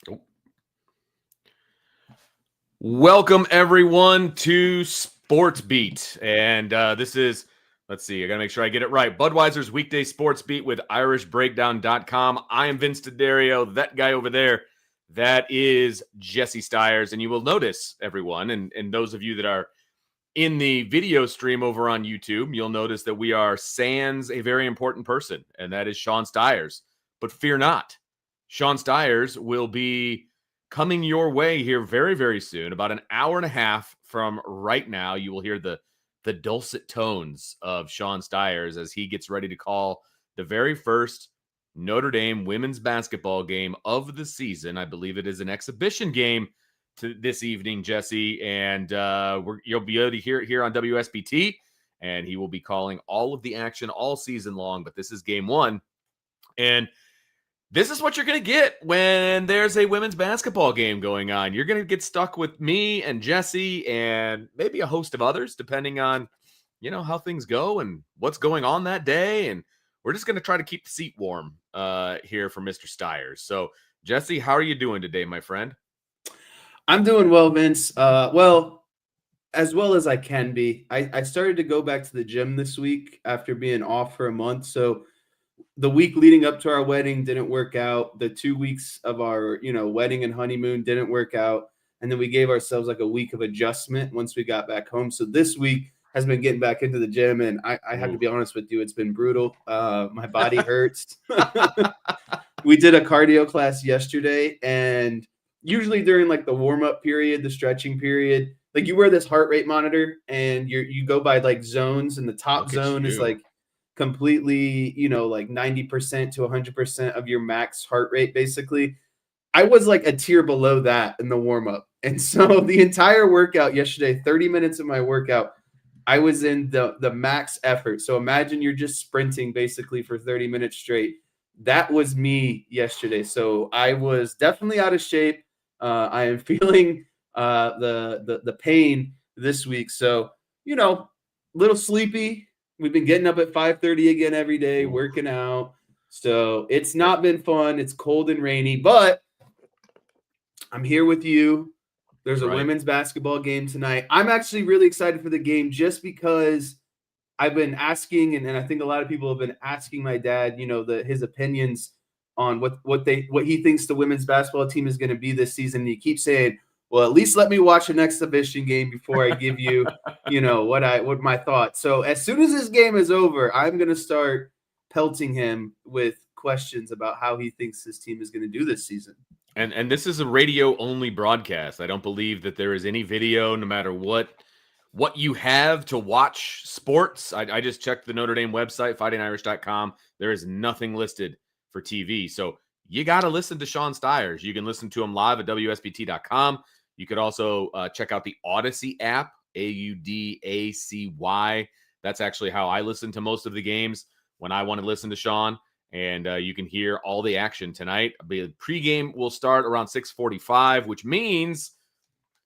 Oh. Welcome, everyone, to Sportsbeat. And this is, let's see, I got to make sure I get it right. Budweiser's weekday sports beat with IrishBreakdown.com. I am Vince D'Addario. That guy over there, that is Jesse Stiers. And you will notice, everyone, and those of you that are in the video stream over on YouTube, you'll notice that we are sans a very important person, and that is Sean Stiers. But fear not, Sean Stiers will be coming your way here very, very soon. About an hour and a half from right now, you will hear the dulcet tones of Sean Stiers as he gets ready to call the very first Notre Dame women's basketball game of the season. I believe it is an exhibition game to this evening, Jesse, and you'll be able to hear it here on WSBT, and he will be calling all of the action all season long, but this is game one, and this is what you're going to get when there's a women's basketball game going on. You're going to get stuck with me and Jesse and maybe a host of others, depending on, how things go and what's going on that day, and we're just going to try to keep the seat warm here for Mr. Stiers. So, Jesse, how are you doing today, my friend? I'm doing well, Vince. Well, as well as I can be. I started to go back to the gym this week after being off for a month. So the week leading up to our wedding didn't work out. The 2 weeks of our, wedding and honeymoon didn't work out. And then we gave ourselves like a week of adjustment once we got back home. So this week has been getting back into the gym. And I have to be honest with you, it's been brutal. My body hurts. We did a cardio class yesterday, and usually during like the warm-up period, the stretching period, like you wear this heart rate monitor and you go by like zones, and the top zone is like completely, like 90% to 100% of your max heart rate, basically. I was like a tier below that in the warm-up. And so the entire workout yesterday, 30 minutes of my workout, I was in the max effort. So imagine you're just sprinting basically for 30 minutes straight. That was me yesterday. So I was definitely out of shape. I am feeling the pain this week. So, little sleepy. We've been getting up at 5:30 again every day, working out. So it's not been fun. It's cold and rainy, but I'm here with you. There's a women's basketball game tonight. I'm actually really excited for the game just because I've been asking, and I think a lot of people have been asking my dad, his opinions on what he thinks the women's basketball team is going to be this season. And he keeps saying, well, at least let me watch an exhibition game before I give you, what my thoughts. So as soon as this game is over, I'm going to start pelting him with questions about how he thinks this team is going to do this season. And this is a radio-only broadcast. I don't believe that there is any video, no matter what you have to watch sports. I just checked the Notre Dame website, fightingirish.com. There is nothing listed for TV. So you got to listen to Sean Stiers. You can listen to him live at WSBT.com. You could also check out the Odyssey app, AUDACY. That's actually how I listen to most of the games when I want to listen to Sean. And you can hear all the action tonight. The pregame will start around 6:45, which means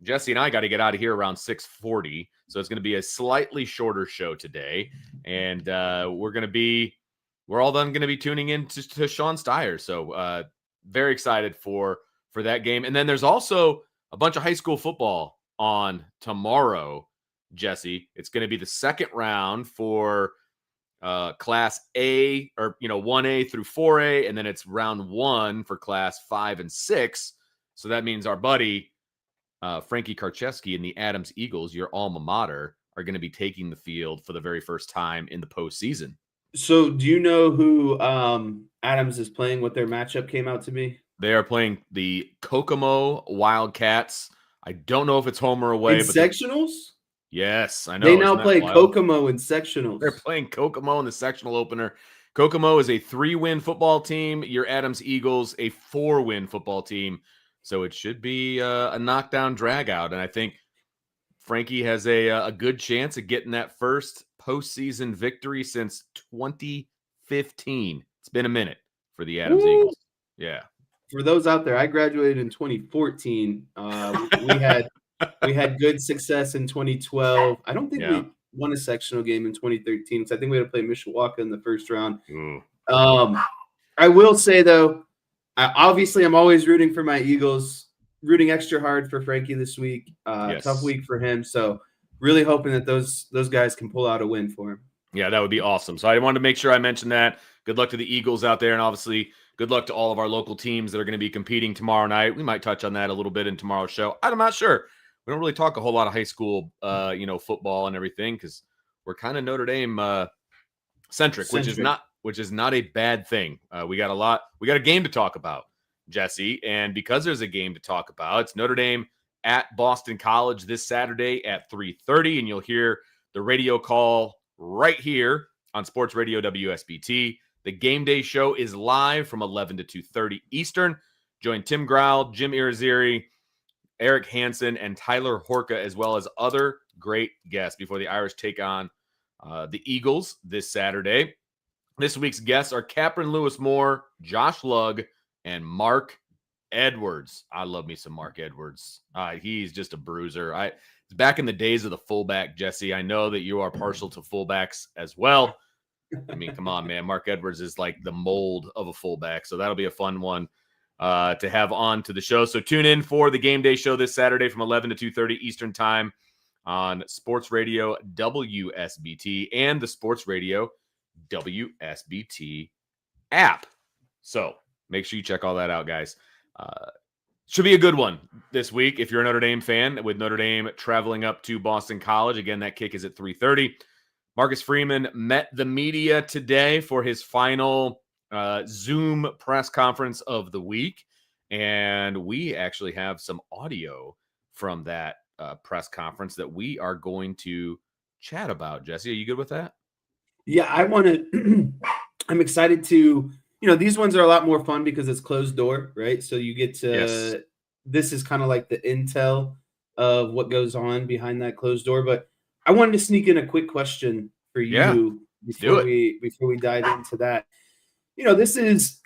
Jesse and I got to get out of here around 6:40. So it's going to be a slightly shorter show today. And we're all then going to be tuning in to Sean Stiers. So very excited for that game. And then there's also a bunch of high school football on tomorrow, Jesse. It's going to be the second round for Class A, or 1A through 4A, and then it's round 1 for Class 5 and 6. So that means our buddy Frankie Karczewski and the Adams Eagles, your alma mater, are going to be taking the field for the very first time in the postseason. So do you know who Adams is playing, what their matchup came out to be? They are playing the Kokomo Wildcats. I don't know if it's home or away. In sectionals? Yes, I know. They now play Kokomo in sectionals. They're playing Kokomo in the sectional opener. Kokomo is a 3-win football team. Your Adams Eagles, a 4-win football team. So it should be a knockdown drag-out. And I think Frankie has a good chance of getting that first postseason victory since 2015. It's been a minute for the Adams Eagles. Yeah. For those out there, I graduated in 2014. We had good success in 2012. I don't think we won a sectional game in 2013 because I think we had to play Mishawaka in the first round. I will say, though, I'm always rooting for my Eagles, rooting extra hard for Frankie this week. Yes. Tough week for him. So really hoping that those guys can pull out a win for him. Yeah, that would be awesome. So I wanted to make sure I mentioned that. Good luck to the Eagles out there, and obviously good luck to all of our local teams that are going to be competing tomorrow night. We might touch on that a little bit in tomorrow's show. I'm not sure. We don't really talk a whole lot of high school, football and everything because we're kind of Notre Dame centric, which is not a bad thing. We got a game to talk about, Jesse, and because there's a game to talk about, it's Notre Dame at Boston College this Saturday at 3:30, and you'll hear the radio call right here on Sports Radio WSBT. The game day show is live from 11 to 2:30 Eastern. Join Tim Growl, Jim Irizarry, Eric Hansen, and Tyler Horka, as well as other great guests before the Irish take on the Eagles this Saturday. This week's guests are Captain Lewis Moore, Josh Lugg, and Mark Edwards. I love me some Mark Edwards. He's just a bruiser. It's back in the days of the fullback, Jesse. I know that you are partial to fullbacks as well. I mean, come on, man. Mark Edwards is like the mold of a fullback, so that'll be a fun one to have on to the show. So tune in for the game day show this Saturday from 11 to 2:30 Eastern time on Sports Radio WSBT and the Sports Radio WSBT app. So make sure you check all that out, guys. Should be a good one this week if you're a Notre Dame fan, with Notre Dame traveling up to Boston College. Again, that kick is at 3:30. Marcus Freeman met the media today for his final Zoom press conference of the week, and we actually have some audio from that press conference that we are going to chat about. Jesse, are you good with that? Yeah, I want to I'm excited to, these ones are a lot more fun because it's closed door, right? So you get to, This is kind of like the intel of what goes on behind that closed door. But I wanted to sneak in a quick question for you before we dive into that. This is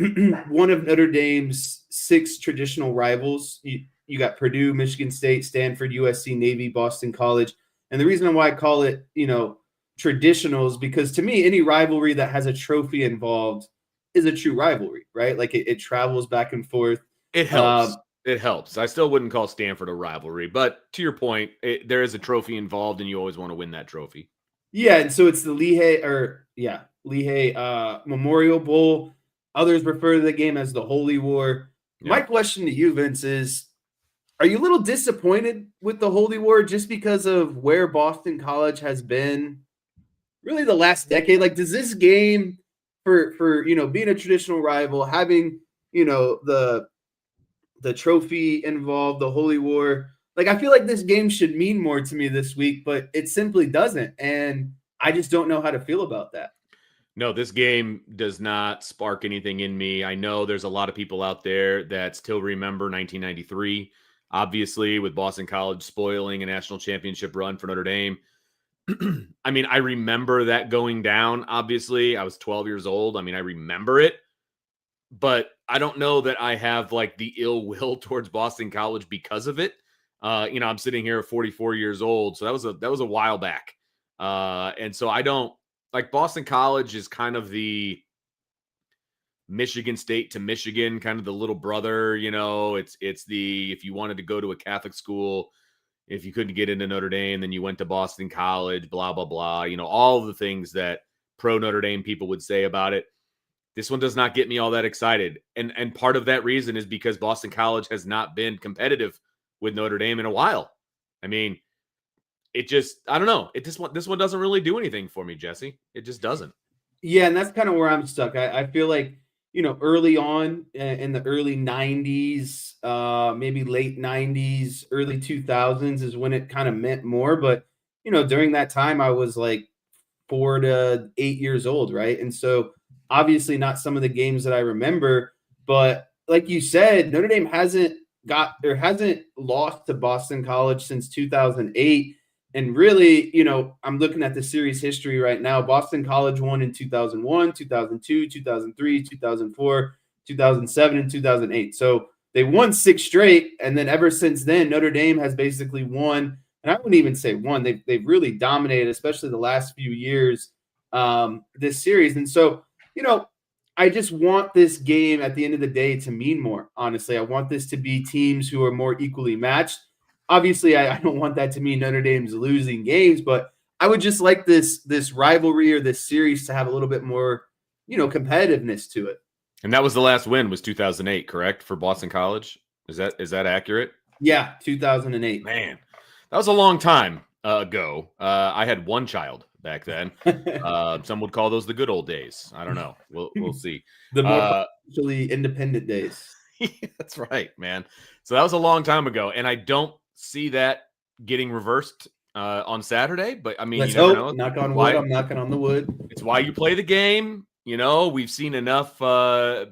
one of Notre Dame's 6 traditional rivals. You got Purdue, Michigan State, Stanford, USC, Navy, Boston College. And the reason why I call it, traditional is because to me, any rivalry that has a trophy involved is a true rivalry, right? Like it travels back and forth. It helps. It helps. I still wouldn't call Stanford a rivalry, but to your point, there is a trophy involved, and you always want to win that trophy. Yeah, and so it's the Lehigh Memorial Bowl. Others refer to the game as the Holy War. Yeah. My question to you, Vince, is: are you a little disappointed with the Holy War just because of where Boston College has been really the last decade? Like, does this game for being a traditional rival, having the trophy involved, the Holy War, like I feel like this game should mean more to me this week, but it simply doesn't, and I just don't know how to feel about that. No, this game does not spark anything in me. I know there's a lot of people out there that still remember 1993, obviously, with Boston College spoiling a national championship run for Notre Dame. I mean, I remember that going down, obviously. I was 12 years old. I mean, I remember it, but I don't know that I have like the ill will towards Boston College because of it. I'm sitting here at 44 years old, so that was a while back. And so I don't like Boston College is kind of the Michigan State to Michigan, kind of the little brother, it's the, if you wanted to go to a Catholic school, if you couldn't get into Notre Dame, then you went to Boston College, blah, blah, blah, all of the things that pro Notre Dame people would say about it. This one does not get me all that excited. And part of that reason is because Boston College has not been competitive with Notre Dame in a while. I mean, it just, I don't know. This one doesn't really do anything for me, Jesse. It just doesn't. Yeah, and that's kind of where I'm stuck. I feel like, early on in the early 90s, maybe late 90s, early 2000s is when it kind of meant more. But, during that time, I was like 4 to 8 years old, right? And so obviously not some of the games that I remember. But like you said, Notre Dame hasn't lost to Boston College since 2008. And really, I'm looking at the series history right now. Boston College won in 2001, 2002, 2003, 2004, 2007, and 2008. So they won 6 straight. And then ever since then, Notre Dame has basically won. And I wouldn't even say won. They've really dominated, especially the last few years, this series. And so, I just want this game at the end of the day to mean more, honestly. I want this to be teams who are more equally matched. Obviously, I don't want that to mean Notre Dame's losing games, but I would just like this rivalry or this series to have a little bit more, competitiveness to it. And that was the last win was 2008, correct, for Boston College? Is that accurate? Yeah, 2008. Man, that was a long time ago. I had one child back then. Some would call those the good old days. I don't know. We'll see. The more financially independent days. That's right, man. So that was a long time ago, and I don't see that getting reversed on Saturday. But I mean, let's you never hope. know. Knock on wood. I'm knocking on the wood. It's why you play the game. We've seen enough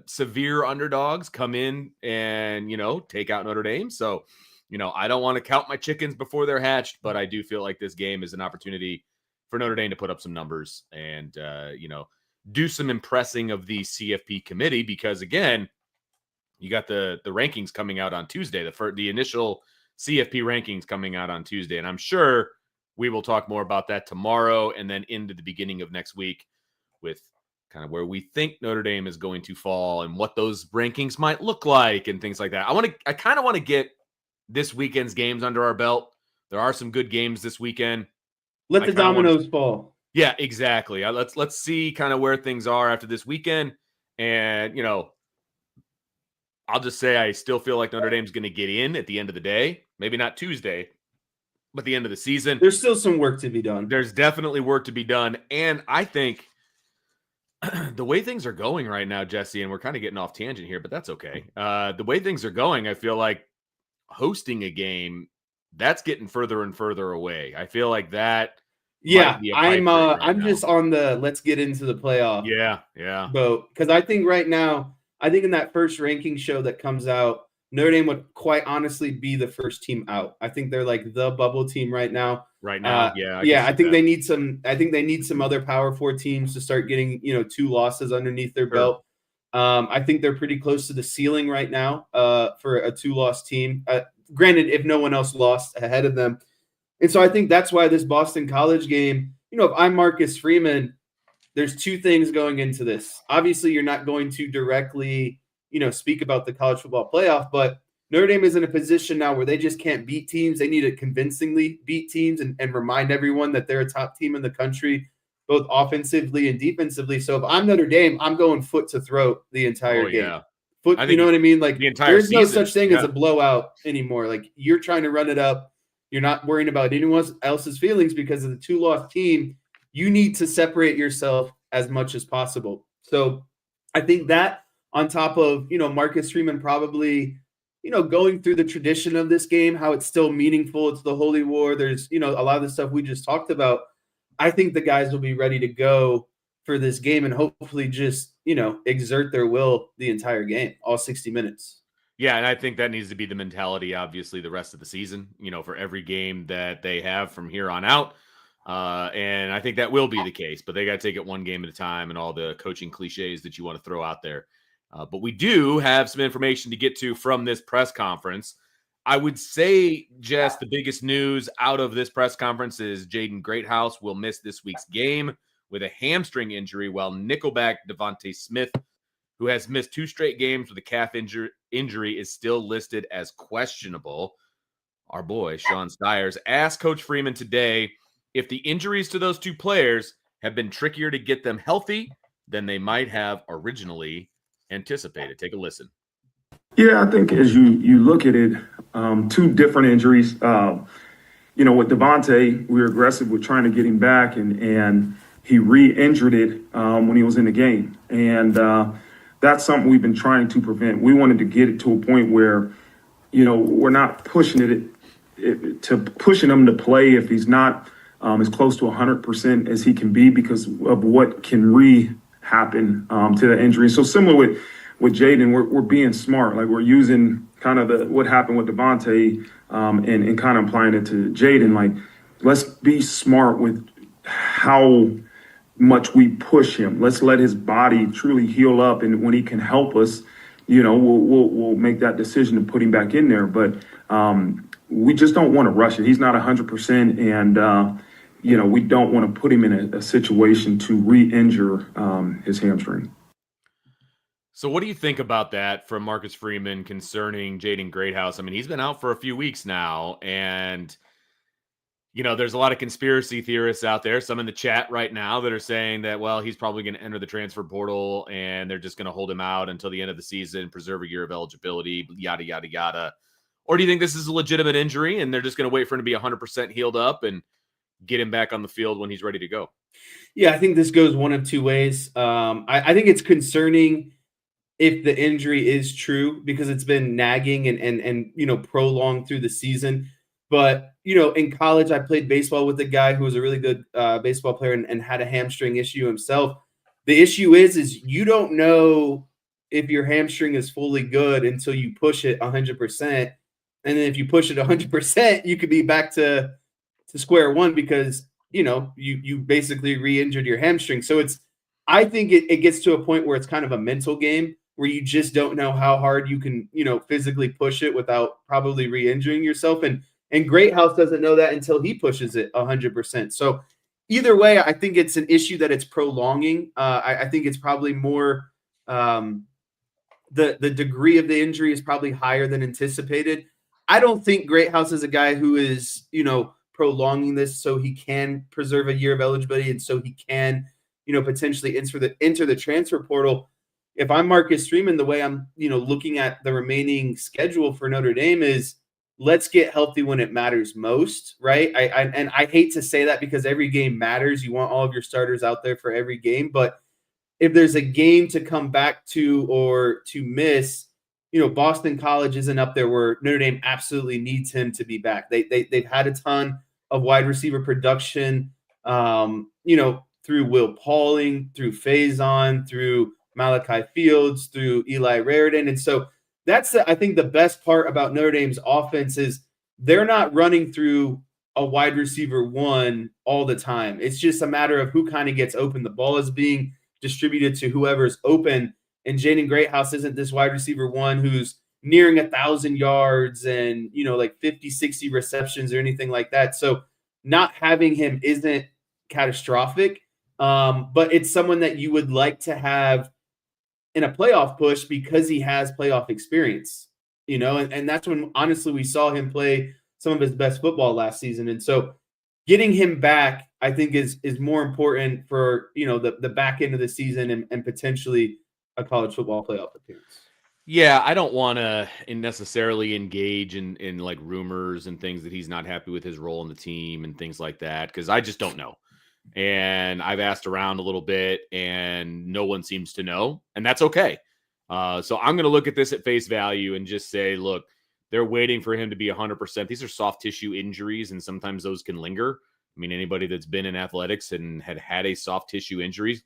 severe underdogs come in and take out Notre Dame. So, I don't want to count my chickens before they're hatched, but I do feel like this game is an opportunity for Notre Dame to put up some numbers and do some impressing of the CFP committee, because again, you got the rankings coming out on Tuesday, the initial CFP rankings coming out on Tuesday. And I'm sure we will talk more about that tomorrow and then into the beginning of next week with kind of where we think Notre Dame is going to fall and what those rankings might look like and things like that. I kind of want to get this weekend's games under our belt. There are some good games this weekend. Let the dominoes fall. Yeah, exactly. Let's see kind of where things are after this weekend. And, I'll just say I still feel like Notre Dame's going to get in at the end of the day. Maybe not Tuesday, but the end of the season. There's still some work to be done. There's definitely work to be done. And I think the way things are going right now, Jesse, and we're kind of getting off tangent here, but that's okay. The way things are going, I feel like hosting a game, that's getting further and further away. I feel like that. Yeah, I'm just on the let's get into the playoff. Yeah. Boat, because I think right now, in that first ranking show that comes out, Notre Dame would quite honestly be the first team out. I think they're like the bubble team right now. I think they need some. I think they need some other Power 4 teams to start getting 2 losses underneath their belt. I think they're pretty close to the ceiling right now for a 2-loss team. Granted, if no one else lost ahead of them, and so I think that's why this Boston College game. If I'm Marcus Freeman, there's 2 things going into this. Obviously, you're not going to directly speak about the college football playoff, but Notre Dame is in a position now where they just can't beat teams. They need to convincingly beat teams and remind everyone that they're a top team in the country, both offensively and defensively. So if I'm Notre Dame, I'm going foot to throat the entire game. Yeah. You know what I mean? Like there's no such thing as a blowout anymore. Like you're trying to run it up. You're not worrying about anyone else's feelings because of the 2-loss team. You need to separate yourself as much as possible. So I think that on top of, Marcus Freeman probably, going through the tradition of this game, how it's still meaningful. It's the Holy War. There's, a lot of the stuff we just talked about. I think the guys will be ready to go for this game and hopefully just, exert their will the entire game, all 60 minutes. Yeah, and I think that needs to be the mentality, obviously, the rest of the season, for every game that they have from here on out. And I think that will be the case, but they got to take it one game at a time and all the coaching cliches that you want to throw out there. But we do have some information to get to from this press conference. I would say, Jess, the biggest news out of this press conference is Jaden Greathouse will miss this week's game with a hamstring injury, while nickelback Devonta Smith, who has missed 2 straight games with a calf injury, is still listed as questionable. Our boy, Sean Stiers, asked Coach Freeman today if the injuries to those 2 players have been trickier to get them healthy than they might have originally anticipated. Take a listen. Yeah, I think as you look at it, 2 different injuries. With Devonta, we were aggressive with trying to get him back, and he re-injured it when he was in the game. And that's something we've been trying to prevent. We wanted to get it to a point where, we're not pushing pushing him to play if he's not as close to 100% as he can be because of what can happen to the injury. So similar with Jaden, we're being smart. Like we're using kind of what happened with Devonta and kind of applying it to Jaden. Like let's be smart with how much we push him. Let's let his body truly heal up, and when he can help us, we'll make that decision to put him back in there. But we just don't want to rush it. He's not 100%, and we don't want to put him in a situation to re-injure his hamstring. So what do you think about that from Marcus Freeman concerning Jaden Greathouse? I mean, he's been out for a few weeks now, and there's a lot of conspiracy theorists out there, some in the chat right now that are saying that, well, he's probably going to enter the transfer portal and they're just going to hold him out until the end of the season, preserve a year of eligibility, yada, yada, yada. Or do you think this is a legitimate injury and they're just going to wait for him to be 100% healed up and get him back on the field when he's ready to go? Yeah, I think this goes one of two ways. I think it's concerning if the injury is true because it's been nagging and prolonged through the season. But in college, I played baseball with a guy who was a really good baseball player and had a hamstring issue himself. The issue is you don't know if your hamstring is fully good until you push it 100%. And then if you push it 100%, you could be back to square one because you basically re-injured your hamstring. So I think it gets to a point where it's kind of a mental game where you just don't know how hard you can physically push it without probably re-injuring yourself. And Greathouse doesn't know that until he pushes it 100%. So either way, I think it's an issue that it's prolonging. I think it's probably more the degree of the injury is probably higher than anticipated. I don't think Greathouse is a guy who is prolonging this so he can preserve a year of eligibility and so he can potentially enter the transfer portal. If I'm Marcus Freeman, the way I'm looking at the remaining schedule for Notre Dame is let's get healthy when it matters most, right? I hate to say that because every game matters. You want all of your starters out there for every game, but if there's a game to come back to or to miss, Boston College isn't up there where Notre Dame absolutely needs him to be back. They've had a ton of wide receiver production, through Will Pauling, through Faison, through Malachi Fields, through Eli Raridan. And so that's, I think, the best part about Notre Dame's offense is they're not running through a wide receiver one all the time. It's just a matter of who kind of gets open. The ball is being distributed to whoever's open. And Jaden Greathouse isn't this wide receiver one who's nearing 1,000 yards and, like 50, 60 receptions or anything like that. So not having him isn't catastrophic, but it's someone that you would like to have in a playoff push because he has playoff experience, and that's when honestly we saw him play some of his best football last season. And so getting him back, I think is more important for, the back end of the season and potentially a college football playoff appearance. Yeah, I don't want to necessarily engage in like rumors and things that he's not happy with his role in the team and things like that, because I just don't know. And I've asked around a little bit and no one seems to know, and that's okay. So I'm going to look at this at face value and just say, look, they're waiting for him to be 100%. These are soft tissue injuries, and sometimes those can linger. I mean, anybody that's been in athletics and had a soft tissue injury,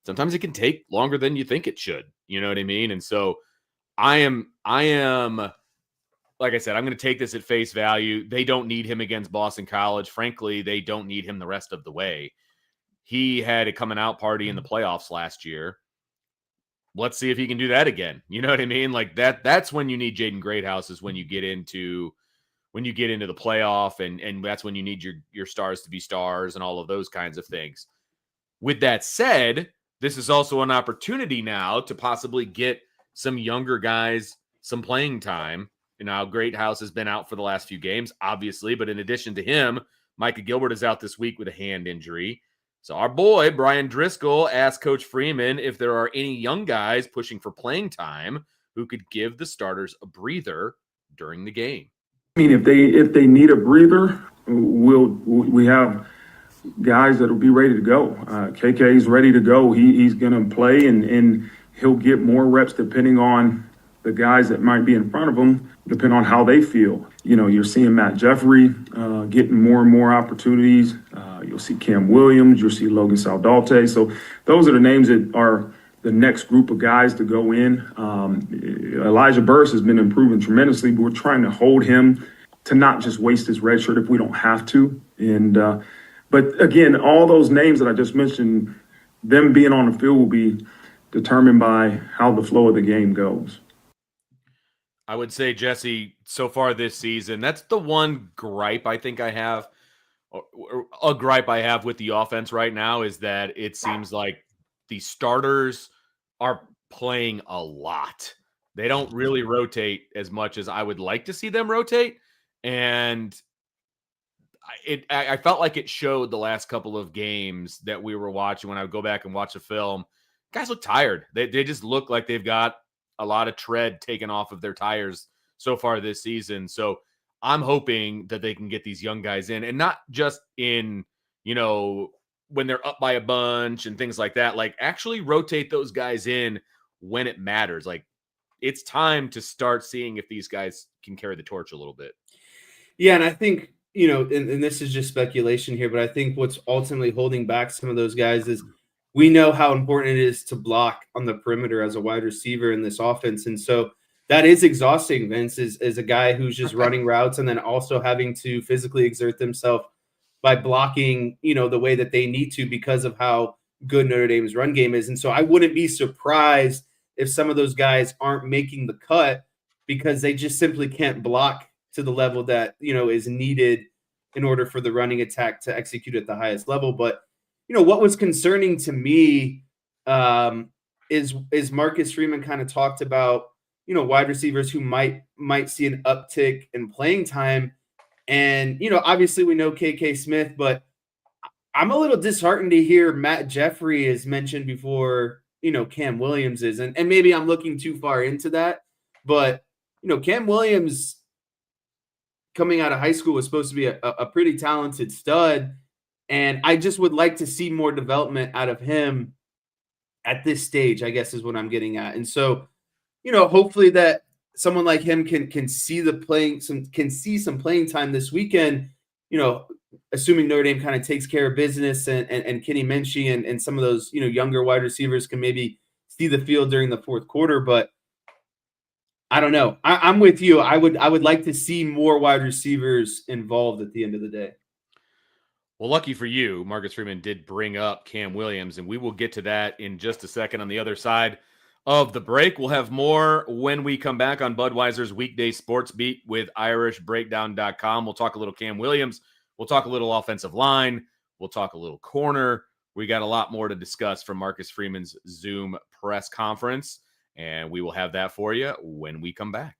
sometimes it can take longer than you think it should. You know what I mean? And so I am, like I said, I'm going to take this at face value. They don't need him against Boston College. Frankly, they don't need him the rest of the way. He had a coming out party in the playoffs last year. Let's see if he can do that again. You know what I mean? Like that's when you need Jaden Greathouse, is when you get into the playoff, and that's when you need your stars to be stars and all of those kinds of things. With that said, this is also an opportunity now to possibly get some younger guys some playing time. Greathouse has been out for the last few games, obviously, but in addition to him, Micah Gilbert is out this week with a hand injury. So our boy, Brian Driscoll, asked Coach Freeman if there are any young guys pushing for playing time who could give the starters a breather during the game. I mean, if they need a breather, we have guys that will be ready to go. KK is ready to go. He's going to play, and he'll get more reps depending on the guys that might be in front of him, depending on how they feel. You're seeing Matt Jeffrey getting more and more opportunities. You'll see Cam Williams. You'll see Logan Saldalte. So those are the names that are the next group of guys to go in. Elijah Burris has been improving tremendously, but we're trying to hold him to not just waste his red shirt if we don't have to. But again, all those names that I just mentioned, them being on the field will be determined by how the flow of the game goes. I would say, Jesse, so far this season, that's the one gripe I think I have, or a gripe I have with the offense right now, is that it seems like the starters are playing a lot. They don't really rotate as much as I would like to see them rotate. And I felt like it showed the last couple of games that we were watching. When I would go back and watch the film, guys look tired. They just look like they've got a lot of tread taken off of their tires so far this season. So I'm hoping that they can get these young guys in, and not just in, when they're up by a bunch and things like that. Like, actually rotate those guys in when it matters. Like, it's time to start seeing if these guys can carry the torch a little bit. Yeah, and I think, and this is just speculation here, but I think what's ultimately holding back some of those guys is we know how important it is to block on the perimeter as a wide receiver in this offense. And so that is exhausting, Vince, is a guy who's just running routes and then also having to physically exert themselves by blocking, the way that they need to because of how good Notre Dame's run game is. And so I wouldn't be surprised if some of those guys aren't making the cut because they just simply can't block to the level that, is needed in order for the running attack to execute at the highest level. But, what was concerning to me is Marcus Freeman kind of talked about, wide receivers who might see an uptick in playing time. And, obviously we know KK Smith, but I'm a little disheartened to hear Matt Jeffrey is mentioned before, Cam Williams is. And maybe I'm looking too far into that. But, Cam Williams coming out of high school was supposed to be a pretty talented stud. And I just would like to see more development out of him at this stage, I guess is what I'm getting at. And so, hopefully that someone like him can see some playing time this weekend, assuming Notre Dame kind of takes care of business and Kenny Minchie and some of those, younger wide receivers can maybe see the field during the fourth quarter. But I don't know. I'm with you. I would like to see more wide receivers involved at the end of the day. Well, lucky for you, Marcus Freeman did bring up Cam Williams, and we will get to that in just a second on the other side of the break. We'll have more when we come back on Budweiser's weekday sports beat with irishbreakdown.com. We'll talk a little Cam Williams. We'll talk a little offensive line. We'll talk a little corner. We got a lot more to discuss from Marcus Freeman's Zoom press conference, and we will have that for you when we come back.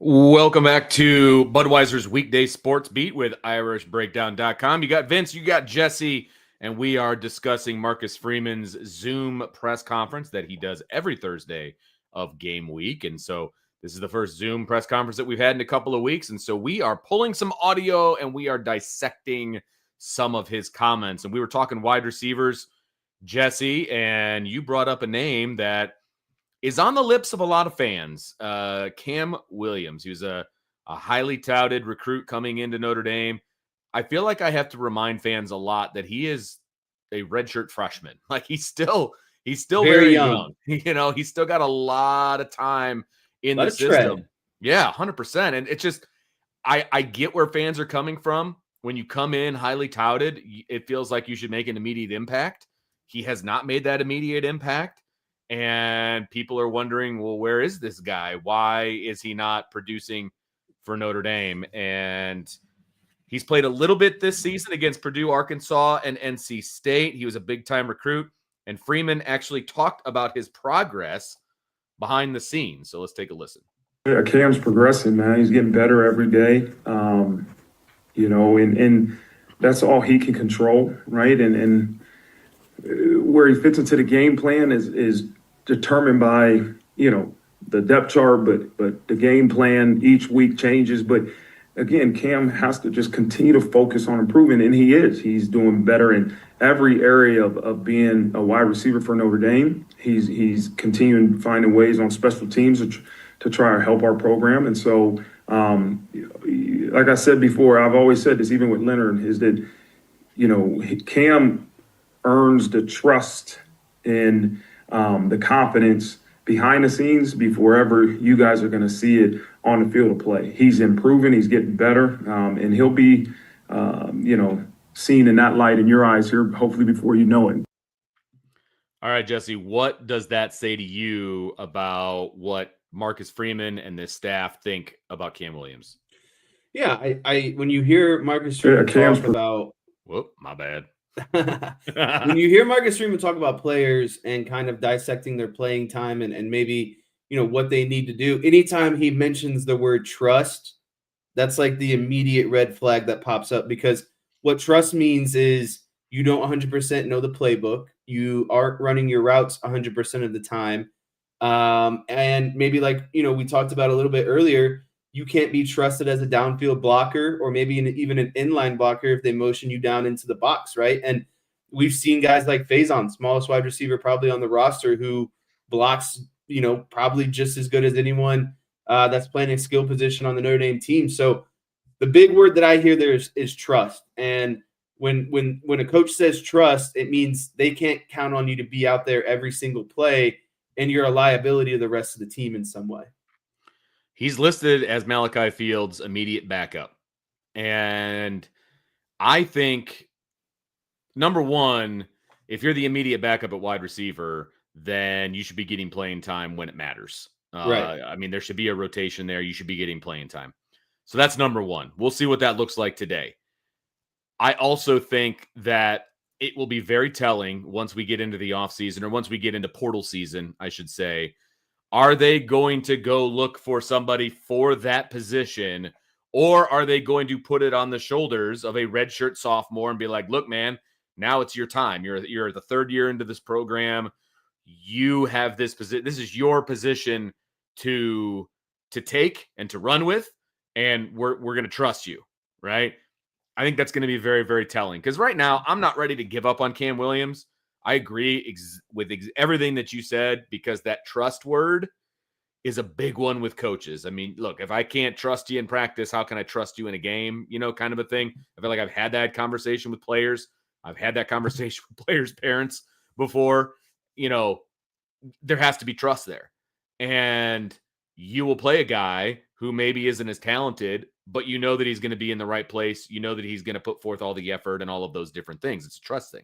Welcome back to Budweiser's Weekday Sports Beat with IrishBreakdown.com. You got Vince, you got Jesse, and we are discussing Marcus Freeman's Zoom press conference that he does every Thursday of game week. And so this is the first Zoom press conference that we've had in a couple of weeks. And so we are pulling some audio and we are dissecting some of his comments. And we were talking wide receivers, Jesse, and you brought up a name that is on the lips of a lot of fans. Cam Williams. He was a highly touted recruit coming into Notre Dame. I feel like I have to remind fans a lot that he is a redshirt freshman. Like he's still very young. You know, he's still got a lot of time in the system. Tread. Yeah, 100%. And it's just, I get where fans are coming from. When you come in highly touted, it feels like you should make an immediate impact. He has not made that immediate impact. And people are wondering, well, where is this guy? Why is he not producing for Notre Dame? And he's played a little bit this season against Purdue, Arkansas, and NC State. He was a big-time recruit. And Freeman actually talked about his progress behind the scenes. So let's take a listen. Yeah, Cam's progressing, man. He's getting better every day. And that's all he can control, right? And where he fits into the game plan is determined by, the depth chart, but the game plan each week changes. But again, Cam has to just continue to focus on improving, and he is. He's doing better in every area of being a wide receiver for Notre Dame. He's continuing finding ways on special teams to try to help our program. And so, like I said before, I've always said this, even with Leonard, is that, Cam earns the trust and the confidence behind the scenes before ever you guys are going to see it on the field of play. He's improving, he's getting better, and he'll be, seen in that light in your eyes here, hopefully before you know it. All right, Jesse, what does that say to you about what Marcus Freeman and this staff think about Cam Williams? Yeah, I when you hear Marcus Freeman talk about... Whoop, my bad. When you hear Marcus Freeman talk about players and kind of dissecting their playing time and maybe, what they need to do, anytime he mentions the word trust, that's like the immediate red flag that pops up, because what trust means is you don't 100% know the playbook. You aren't running your routes 100% of the time. And maybe we talked about a little bit earlier, you can't be trusted as a downfield blocker or maybe even an inline blocker if they motion you down into the box, right? And we've seen guys like Faison, smallest wide receiver probably on the roster, who blocks, probably just as good as anyone that's playing a skill position on the Notre Dame team. So the big word that I hear there is trust. And when a coach says trust, it means they can't count on you to be out there every single play, and you're a liability to the rest of the team in some way. He's listed as Malachi Fields' immediate backup. And I think, number one, if you're the immediate backup at wide receiver, then you should be getting playing time when it matters. Right. I mean, there should be a rotation there. You should be getting playing time. So that's number one. We'll see what that looks like today. I also think that it will be very telling once we get into the offseason, or once we get into portal season, I should say. Are they going to go look for somebody for that position, or are they going to put it on the shoulders of a redshirt sophomore and be like, look, man, now it's your time. You're the third year into this program. You have this position. This is your position to take and to run with, and we're going to trust you, right? I think that's going to be very, very telling, because right now I'm not ready to give up on Cam Williams. I agree with everything that you said, because that trust word is a big one with coaches. I mean, look, if I can't trust you in practice, how can I trust you in a game? Kind of a thing. I feel like I've had that conversation with players. I've had that conversation with players' parents before. There has to be trust there. And you will play a guy who maybe isn't as talented, but you know that he's going to be in the right place. You know that he's going to put forth all the effort and all of those different things. It's a trust thing.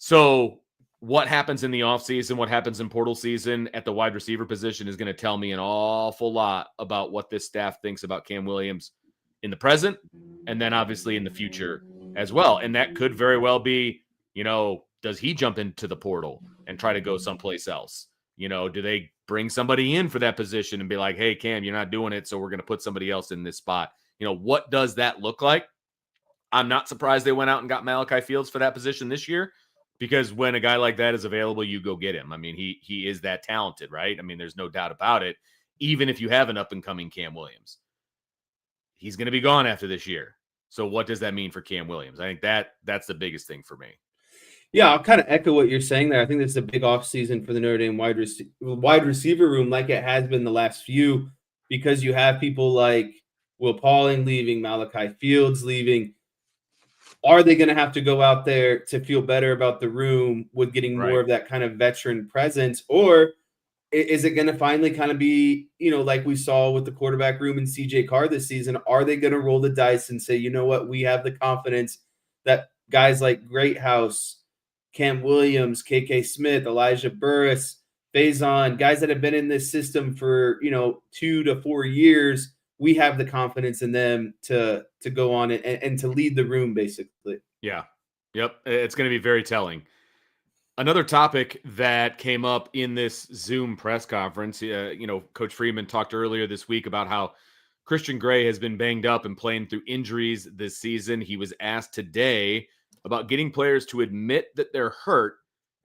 So what happens in the offseason, what happens in portal season at the wide receiver position is going to tell me an awful lot about what this staff thinks about Cam Williams in the present, and then obviously in the future as well. And that could very well be, does he jump into the portal and try to go someplace else? Do they bring somebody in for that position and be like, hey, Cam, you're not doing it, so we're going to put somebody else in this spot? What does that look like? I'm not surprised they went out and got Malachi Fields for that position this year, because when a guy like that is available, you go get him. I mean, he is that talented, right? I mean, there's no doubt about it. Even if you have an up-and-coming Cam Williams, he's going to be gone after this year. So what does that mean for Cam Williams? I think that's the biggest thing for me. Yeah, I'll kind of echo what you're saying there. I think this is a big offseason for the Notre Dame wide receiver room, like it has been the last few, because you have people like Will Pauling leaving, Malachi Fields leaving. Are they going to have to go out there to feel better about the room with getting more of that kind of veteran presence? Or is it going to finally kind of be, like we saw with the quarterback room and CJ Carr this season? Are they going to roll the dice and say, you know what, we have the confidence that guys like Greathouse, Cam Williams, KK Smith, Elijah Burris, Faison, guys that have been in this system for, 2 to 4 years, we have the confidence in them to go on and to lead the room, basically. Yeah. Yep. It's going to be very telling. Another topic that came up in this Zoom press conference, Coach Freeman talked earlier this week about how Christian Gray has been banged up and playing through injuries this season. He was asked today about getting players to admit that they're hurt,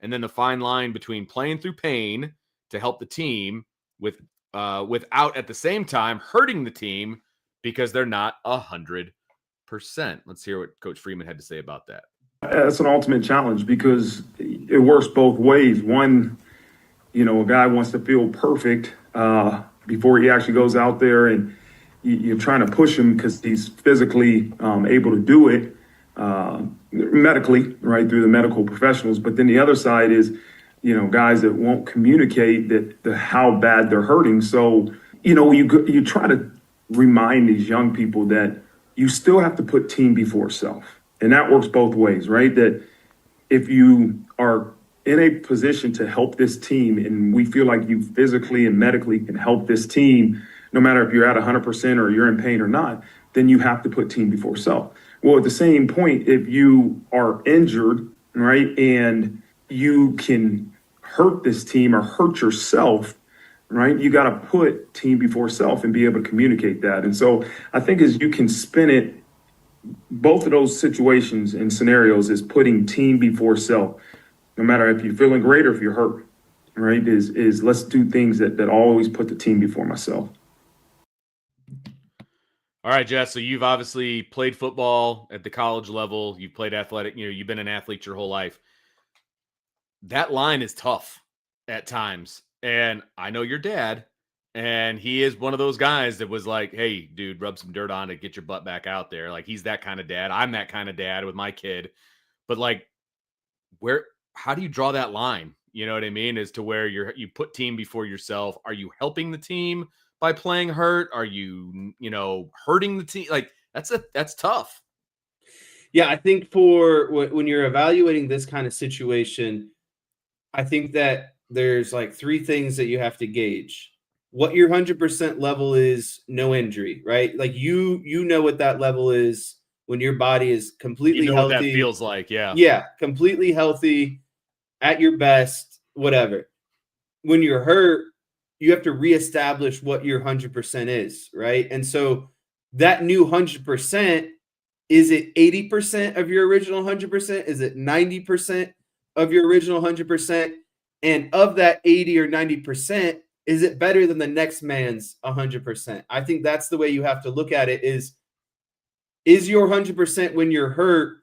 and then the fine line between playing through pain to help the team without at the same time hurting the team because they're not 100%. Let's hear what Coach Freeman had to say about that. That's an ultimate challenge because it works both ways. One, a guy wants to feel perfect before he actually goes out there, and you're trying to push him because he's physically able to do it medically, right, through the medical professionals. But then the other side is, guys that won't communicate how bad they're hurting. So, you try to remind these young people that you still have to put team before self. And that works both ways, right? That if you are in a position to help this team and we feel like you physically and medically can help this team, no matter if you're at 100% or you're in pain or not, then you have to put team before self. Well, at the same point, if you are injured, right, and you can hurt this team or hurt yourself, right, you got to put team before self and be able to communicate that. And so I think as you can spin it, both of those situations and scenarios is putting team before self. No matter if you're feeling great or if you're hurt, right, is let's do things that always put the team before myself. All right, Jess, so you've obviously played football at the college level. You've played athletic, you've been an athlete your whole life. That line is tough at times. And I know your dad, and he is one of those guys that was like, hey, dude, rub some dirt on it, get your butt back out there. Like, he's that kind of dad. I'm that kind of dad with my kid. But like, how do you draw that line? You know what I mean? As to where you put team before yourself. Are you helping the team by playing hurt? Are you, hurting the team? Like, that's tough. Yeah, I think for when you're evaluating this kind of situation, I think that there's like 3 things that you have to gauge. What your 100% level is, no injury, right? Like you know what that level is when your body is completely healthy. What that feels like, yeah. Yeah, completely healthy, at your best, whatever. When you're hurt, you have to reestablish what your 100% is, right? And so that new 100%, is it 80% of your original 100%? Is it 90% of your original 100%? And of that 80 or 90%, is it better than the next man's 100%? I think that's the way you have to look at it is your 100% when you're hurt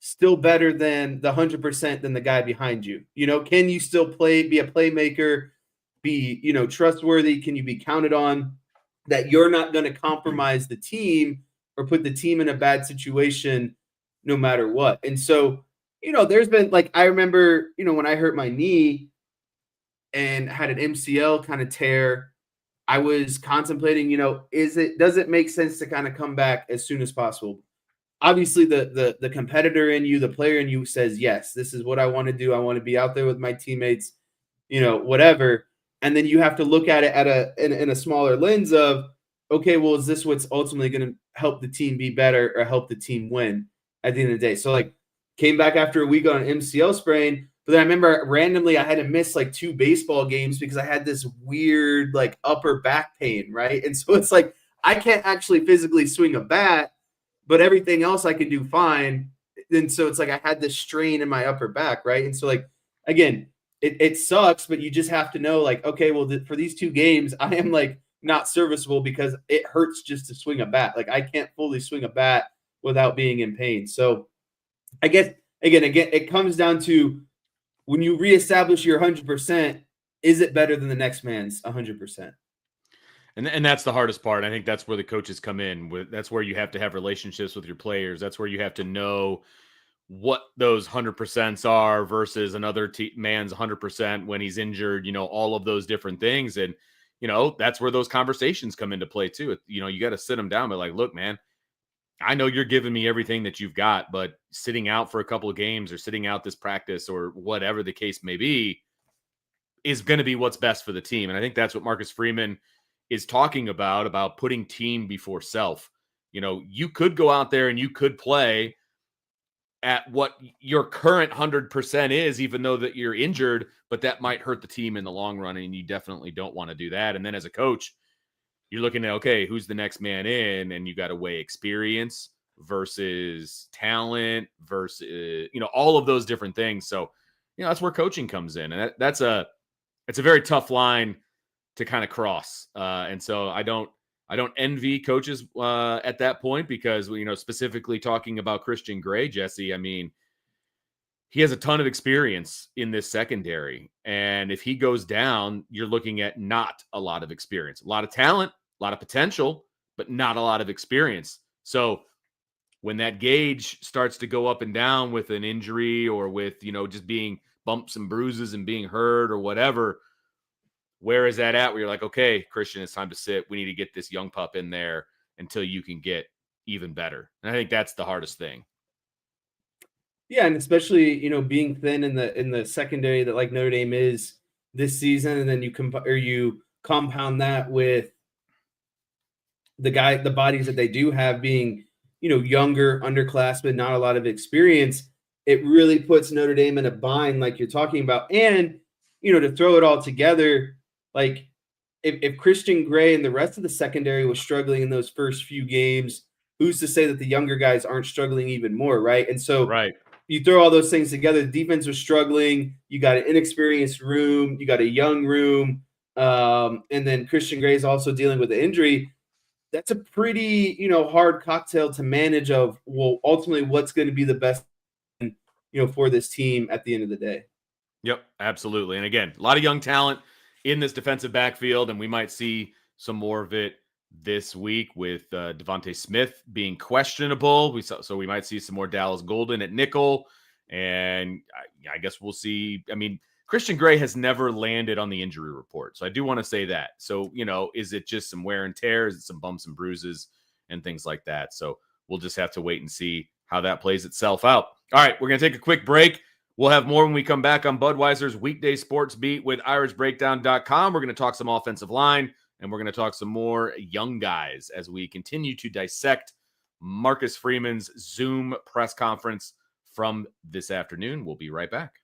still better than the 100% than the guy behind you? Can you still be a playmaker, be, trustworthy? Can you be counted on that you're not going to compromise the team or put the team in a bad situation no matter what? And so, there's been I remember, when I hurt my knee and had an MCL kind of tear, I was contemplating, does it make sense to kind of come back as soon as possible? Obviously, the competitor in you, the player in you says, yes, this is what I want to do. I want to be out there with my teammates, whatever. And then you have to look at it in a smaller lens of, okay, well, is this what's ultimately going to help the team be better or help the team win at the end of the day? So came back after a week on an MCL sprain, But then I remember randomly I had to miss like 2 baseball games because I had this weird like upper back pain, right? And so it's like I can't actually physically swing a bat, but everything else I can do fine. And so it's like I had this strain in my upper back, right? And so like again, it sucks, but you just have to know like, okay, well for these 2 games, I am like not serviceable because it hurts just to swing a bat. Like I can't fully swing a bat without being in pain. So I guess again, it comes down to when you reestablish your 100%, is it better than the next man's 100%? And that's the hardest part. I think that's where the coaches come in. That's where you have to have relationships with your players. That's where you have to know what those 100% are versus another man's 100% when he's injured, all of those different things. And, that's where those conversations come into play too. You got to sit them down, but like, look, man, I know you're giving me everything that you've got, but sitting out for a couple of games or sitting out this practice or whatever the case may be is going to be what's best for the team. And I think that's what Marcus Freeman is talking about putting team before self. You could go out there and you could play at what your current 100% is, even though that you're injured, but that might hurt the team in the long run. And you definitely don't want to do that. And then as a coach, you're looking at, okay, who's the next man in? And you got to weigh experience versus talent versus, all of those different things. So, that's where coaching comes in. And it's a very tough line to kind of cross. And so I don't envy coaches at that point because, specifically talking about Christian Gray, Jesse, I mean, he has a ton of experience in this secondary. And if he goes down, you're looking at not a lot of experience, a lot of talent, a lot of potential, but not a lot of experience. So when that gauge starts to go up and down with an injury or with, just being bumps and bruises and being hurt or whatever, where is that at where you're like, okay, Christian, it's time to sit. We need to get this young pup in there until you can get even better. And I think that's the hardest thing. Yeah, and especially being thin in the secondary that like Notre Dame is this season, and then you compound that with the bodies that they do have being younger, underclassmen, not a lot of experience. It really puts Notre Dame in a bind, like you're talking about, and to throw it all together, like if Christian Gray and the rest of the secondary was struggling in those first few games, who's to say that the younger guys aren't struggling even more, right? And so right. You throw all those things together, the defense was struggling. You got an inexperienced room, you got a young room, and then Christian Gray is also dealing with the injury. That's a pretty, hard cocktail to manage of, well, ultimately what's going to be the best, for this team at the end of the day. Yep, absolutely. And again, a lot of young talent in this defensive backfield, and we might see some more of it this week with Devonta Smith being questionable. So we might see some more Dallas Golden at nickel, and I guess we'll see. I mean, Christian Gray has never landed on the injury report, so I do want to say that. So is it just some wear and tear? Is it some bumps and bruises and things like that? So we'll just have to wait and see how that plays itself out. All right, we're gonna take a quick break. We'll have more when we come back on Budweiser's Weekday Sports Beat with IrishBreakdown.com. We're going to talk some offensive line, and we're going to talk some more young guys as we continue to dissect Marcus Freeman's Zoom press conference from this afternoon. We'll be right back.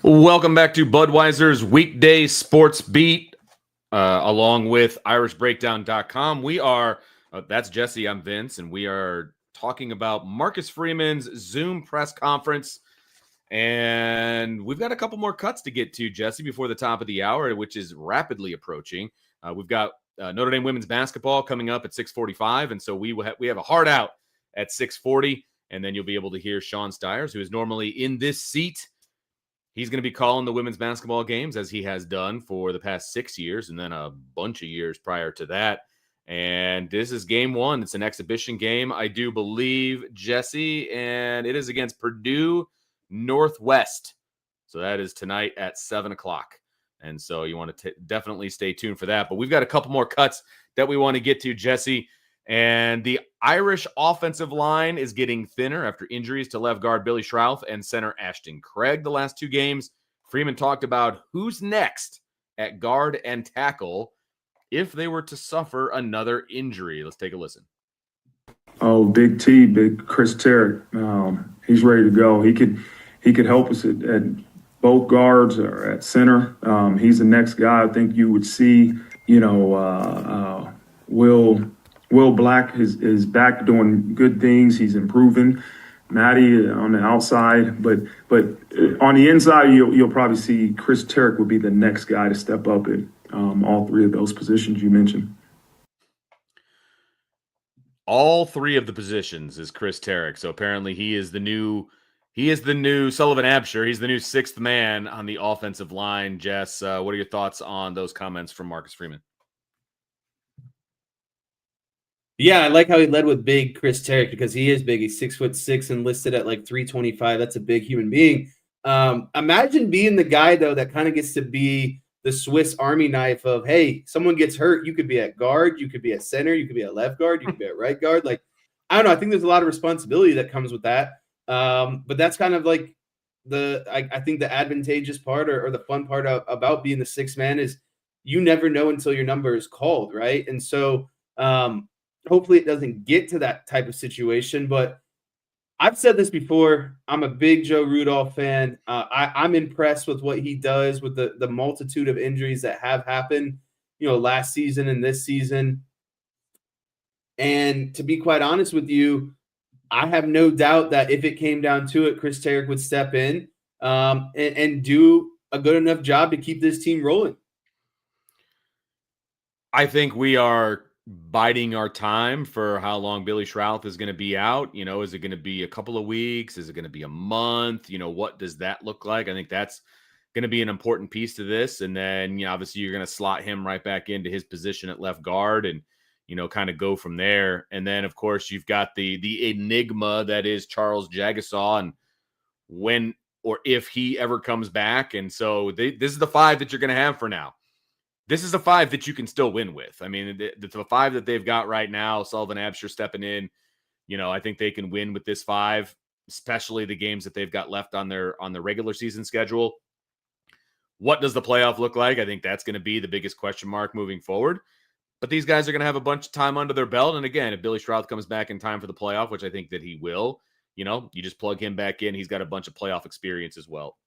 Welcome back to Budweiser's Weekday Sports Beat, along with IrishBreakdown.com. We are, that's Jesse, I'm Vince, and we are talking about Marcus Freeman's Zoom press conference. And we've got a couple more cuts to get to, Jesse, before the top of the hour, which is rapidly approaching. We've got Notre Dame women's basketball coming up at 6:45, and so we have a hard out at 6:40, and then you'll be able to hear Sean Stiers, who is normally in this seat. He's going to be calling the women's basketball games, as he has done for the past 6 years and then a bunch of years prior to that. And this is game one. It's an exhibition game, I do believe, Jesse, and it is against Purdue Northwest. So that is tonight at 7 o'clock. And so you want to definitely stay tuned for that. But we've got a couple more cuts that we want to get to, Jesse. And the Irish offensive line is getting thinner after injuries to left guard Billy Schrauth and center Ashton Craig the last two games. Freeman talked about who's next at guard and tackle if they were to suffer another injury. Let's take a listen. Oh, Big T, Big Chris Terek. He's ready to go. He could help us at both guards or at center. He's the next guy I think you would see. Will Black is back doing good things. He's improving. Maddie on the outside, but on the inside, you'll probably see Chris Terek would be the next guy to step up at all three of those positions you mentioned. All three of the positions is Chris Terek. So apparently he is the new Sullivan Absher. He's the new sixth man on the offensive line. Jess, what are your thoughts on those comments from Marcus Freeman? Yeah, I like how he led with big Chris Terek because he is big. He's 6'6" and listed at like 325. That's a big human being. Imagine being the guy, though, that kind of gets to be the Swiss Army knife of, hey, someone gets hurt. You could be at guard. You could be at center. You could be at left guard. You could be at right guard. Like, I don't know. I think there's a lot of responsibility that comes with that. But that's kind of like I think the advantageous part or the fun part about being the sixth man is you never know until your number is called, right? And so hopefully it doesn't get to that type of situation. But I've said this before. I'm a big Joe Rudolph fan. I'm impressed with what he does with the multitude of injuries that have happened, last season and this season. And to be quite honest with you, I have no doubt that if it came down to it, Chris Terek would step in and do a good enough job to keep this team rolling. I think we are biding our time for how long Billy Schrauth is going to be out. Is it going to be a couple of weeks? Is it going to be a month? What does that look like? I think that's going to be an important piece to this. And then, obviously you're going to slot him right back into his position at left guard and, kind of go from there. And then, of course, you've got the enigma that is Charles Jagasaw and when or if he ever comes back. And so this is the five that you're going to have for now. This is a five that you can still win with. I mean, the five that they've got right now, Sullivan Absher stepping in, I think they can win with this five, especially the games that they've got left on the regular season schedule. What does the playoff look like? I think that's going to be the biggest question mark moving forward. But these guys are going to have a bunch of time under their belt. And again, if Billy Schrauth comes back in time for the playoff, which I think that he will, you just plug him back in. He's got a bunch of playoff experience as well.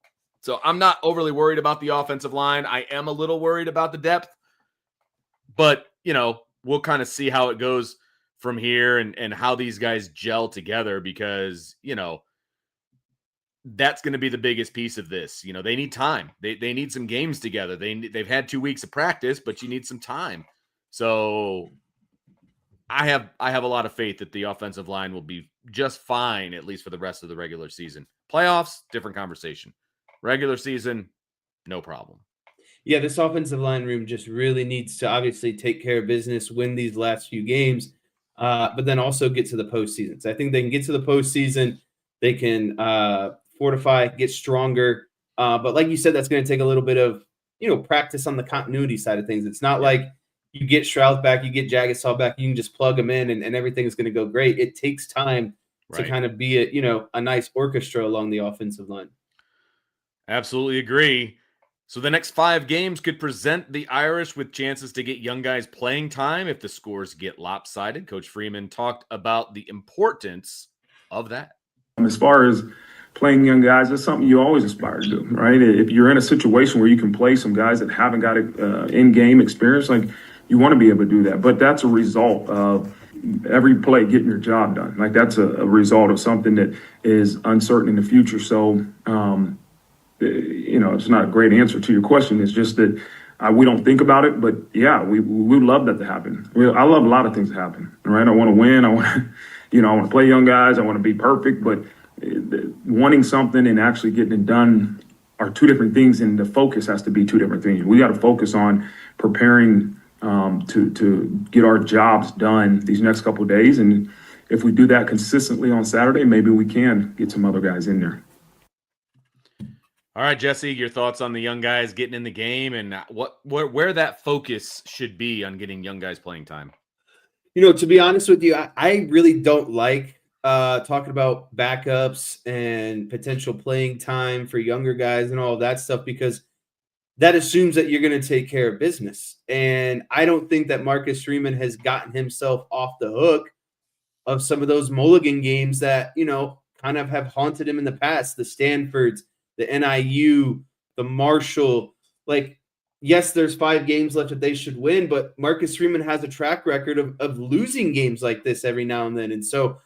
So I'm not overly worried about the offensive line. I am a little worried about the depth. But, we'll kind of see how it goes from here and how these guys gel together because, that's going to be the biggest piece of this. They need time. They need some games together. They've had 2 weeks of practice, but you need some time. So I have a lot of faith that the offensive line will be just fine, at least for the rest of the regular season. Playoffs, different conversation. Regular season, no problem. Yeah, this offensive line room just really needs to obviously take care of business, win these last few games, but then also get to the postseason. So I think they can get to the postseason. They can fortify, get stronger. But like you said, that's going to take a little bit of, practice on the continuity side of things. It's not like you get Schrauth back, you get Jagasaw back, you can just plug them in and everything is going to go great. It takes time to kind of be a nice orchestra along the offensive line. Absolutely agree. So the next 5 games could present the Irish with chances to get young guys playing time if the scores get lopsided. Coach Freeman talked about the importance of that. As far as playing young guys is something you always aspire to do, right? If you're in a situation where you can play some guys that haven't got in-game experience, like you want to be able to do that. But that's a result of every play getting your job done. Like that's a result of something that is uncertain in the future. So, it's not a great answer to your question. It's just that we don't think about it, but yeah, we would love that to happen. I love a lot of things to happen, right? I want to win. I want to play young guys. I want to be perfect, but wanting something and actually getting it done are two different things, and the focus has to be two different things. We got to focus on preparing to get our jobs done these next couple of days, and if we do that consistently on Saturday, maybe we can get some other guys in there. All right, Jesse, your thoughts on the young guys getting in the game and where that focus should be on getting young guys playing time? To be honest with you, I really don't like talking about backups and potential playing time for younger guys and all of that stuff, because that assumes that you're going to take care of business. And I don't think that Marcus Freeman has gotten himself off the hook of some of those mulligan games that, kind of have haunted him in the past, the Stanfords, the NIU, the Marshall. Like, yes, there's 5 games left that they should win, but Marcus Freeman has a track record of losing games like this every now and then. And so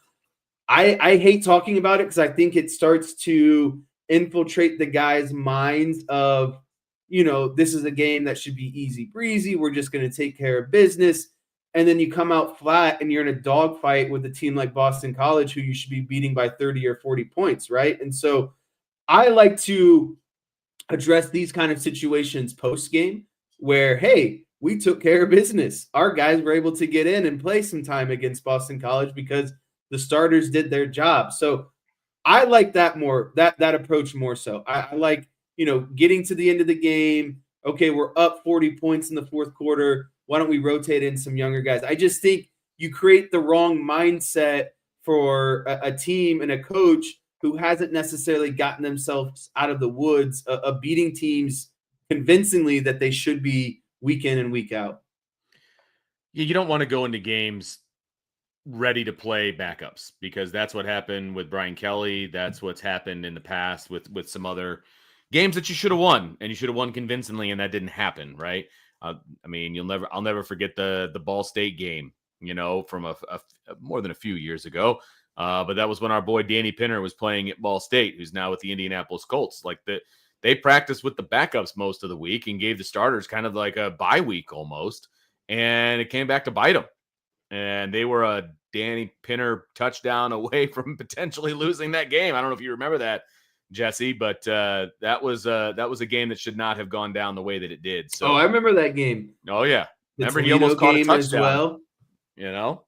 I hate talking about it because I think it starts to infiltrate the guys' minds of, this is a game that should be easy breezy. We're just going to take care of business. And then you come out flat and you're in a dogfight with a team like Boston College, who you should be beating by 30 or 40 points, right? And so I like to address these kind of situations post-game where, hey, we took care of business. Our guys were able to get in and play some time against Boston College because the starters did their job. So I like that more, that approach more so. I like, getting to the end of the game. Okay, we're up 40 points in the fourth quarter. Why don't we rotate in some younger guys? I just think you create the wrong mindset for a team and a coach who hasn't necessarily gotten themselves out of the woods of beating teams convincingly that they should be week in and week out. Yeah, you don't want to go into games ready to play backups, because that's what happened with Brian Kelly. That's what's happened in the past with some other games that you should have won, and you should have won convincingly, and that didn't happen, right? I'll never forget the Ball State game, from a more than a few years ago. But that was when our boy Danny Pinner was playing at Ball State, who's now with the Indianapolis Colts. Like they practiced with the backups most of the week and gave the starters kind of like a bye week almost, and it came back to bite them. And they were a Danny Pinner touchdown away from potentially losing that game. I don't know if you remember that, Jesse, but that was a game that should not have gone down the way that it did. So I remember that game. Oh yeah, The remember Toledo he almost caught a game touchdown as well.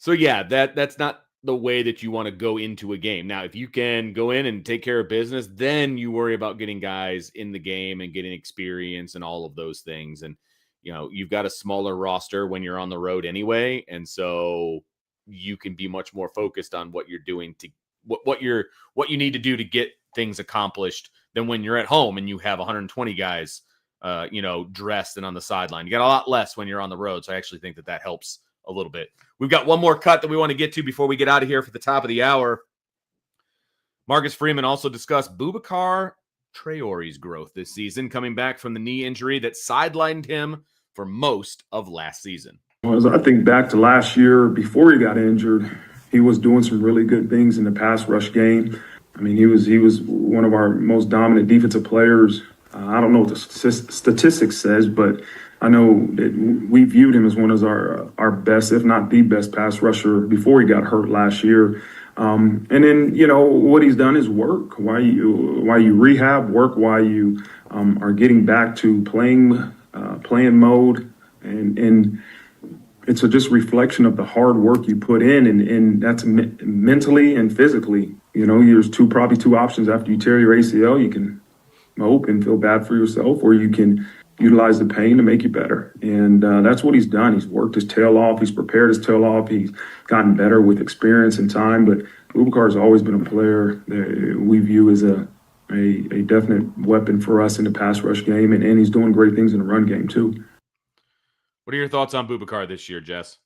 So yeah, that's not the way that you want to go into a game. Now, if you can go in and take care of business, then you worry about getting guys in the game and getting experience and all of those things. And you've got a smaller roster when you're on the road anyway, and so you can be much more focused on what you're doing to what you need to do to get things accomplished than when you're at home and you have 120 guys dressed and on the sideline. You got a lot less when you're on the road, so I actually think that helps a little bit. We've got one more cut that we want to get to before we get out of here for the top of the hour. Marcus Freeman also discussed Boubacar Traore's growth this season, coming back from the knee injury that sidelined him for most of last season. As I think back to last year, before he got injured, he was doing some really good things in the pass rush game. I mean, he was one of our most dominant defensive players. I don't know what the statistics says, but I know that we viewed him as one of our best, if not the best, pass rusher before he got hurt last year. And then, what he's done is work. While you rehab, work while you are getting back to playing mode, and it's just reflection of the hard work you put in, and that's mentally and physically. There's probably two options after you tear your ACL. You can mope and feel bad for yourself, or you can utilize the pain to make you better. And that's what he's done. He's worked his tail off. He's prepared his tail off. He's gotten better with experience and time. But Boubacar has always been a player that we view as a definite weapon for us in the pass rush game, and he's doing great things in the run game too. What are your thoughts on Boubacar this year, Jess?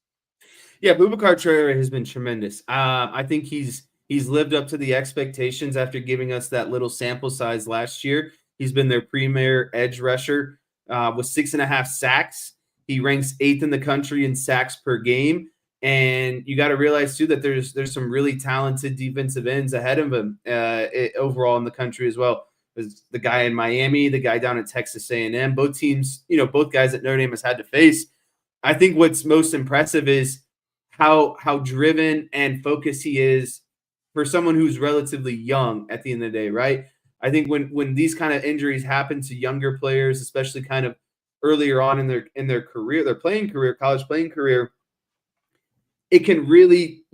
Yeah, Boubacar Traore has been tremendous. I think he's He's lived up to the expectations after giving us that little sample size last year. He's been their premier edge rusher with 6.5 sacks. He ranks 8th in the country in sacks per game. And you got to realize too that there's some really talented defensive ends ahead of him overall in the country as well. There's the guy in Miami, the guy down at Texas A&M. Both teams, both guys that Notre Dame has had to face. I think what's most impressive is how driven and focused he is for someone who's relatively young at the end of the day, right? I think when these kind of injuries happen to younger players, especially kind of earlier on in their career, their playing career, college playing career, it can really,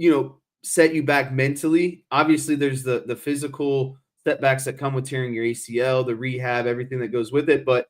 set you back mentally. Obviously, there's the physical setbacks that come with tearing your ACL, the rehab, everything that goes with it. But,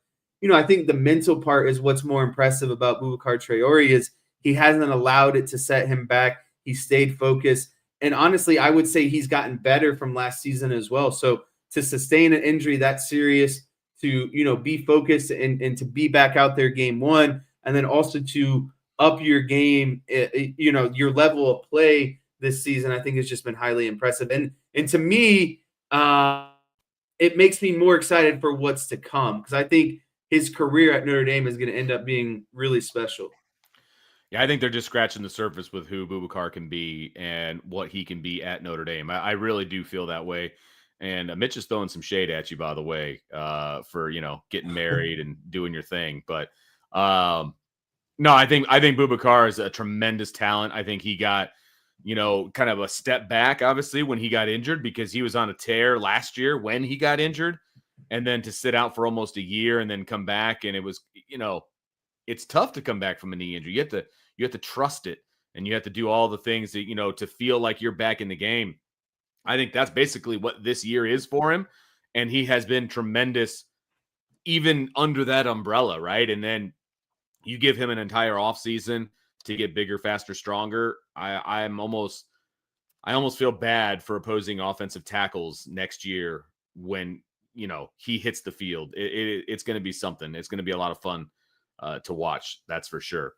I think the mental part is what's more impressive about Boubacar Traore is he hasn't allowed it to set him back. He stayed focused. And honestly, I would say he's gotten better from last season as well. So to sustain an injury that serious, to, be focused and to be back out there game one, and then also to up your game, your level of play this season, I think has just been highly impressive. And to me, it makes me more excited for what's to come because I think his career at Notre Dame is going to end up being really special. Yeah, I think they're just scratching the surface with who Boubacar can be and what he can be at Notre Dame. I really do feel that way. And Mitch is throwing some shade at you, by the way, for getting married and doing your thing. But no, I think Boubacar is a tremendous talent. I think he got kind of a step back, obviously, when he got injured because he was on a tear last year when he got injured, and then to sit out for almost a year and then come back, and it was it's tough to come back from a knee injury. You have to trust it, and you have to do all the things that to feel like you're back in the game. I think that's basically what this year is for him, and he has been tremendous even under that umbrella, right? And then you give him an entire offseason to get bigger, faster, stronger. I almost feel bad for opposing offensive tackles next year when he hits the field. It's going to be something. It's going to be a lot of fun to watch. That's for sure.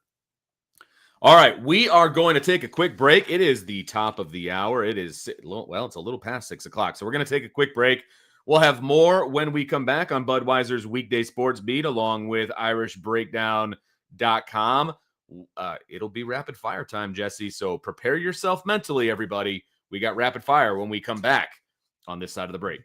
All right, we are going to take a quick break. It is the top of the hour. It's a little past 6 o'clock. So we're going to take a quick break. We'll have more when we come back on Budweiser's Weekday Sports Beat, along with IrishBreakdown.com. It'll be rapid fire time, Jesse. So prepare yourself mentally, everybody. We got rapid fire when we come back on this side of the break.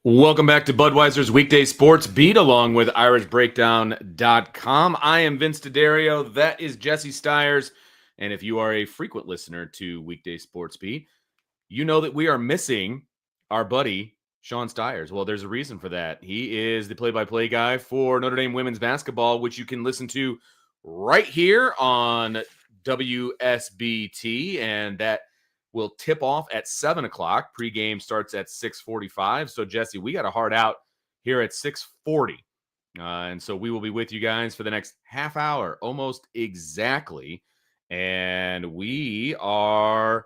Welcome back to Budweiser's Weekday Sports Beat along with IrishBreakdown.com. I am Vince D'Addario. That is Jesse Stiers. And if you are a frequent listener to Weekday Sports Beat, you know that we are missing our buddy, Sean Stiers. Well, there's a reason for that. He is the play-by-play guy for Notre Dame women's basketball, which you can listen to right here on WSBT. And that will tip off at 7 o'clock. Pre-game starts at 6:45. So, Jesse, we got a hard out here at 6:40. And so we will be with you guys for the next half hour, almost exactly. And we are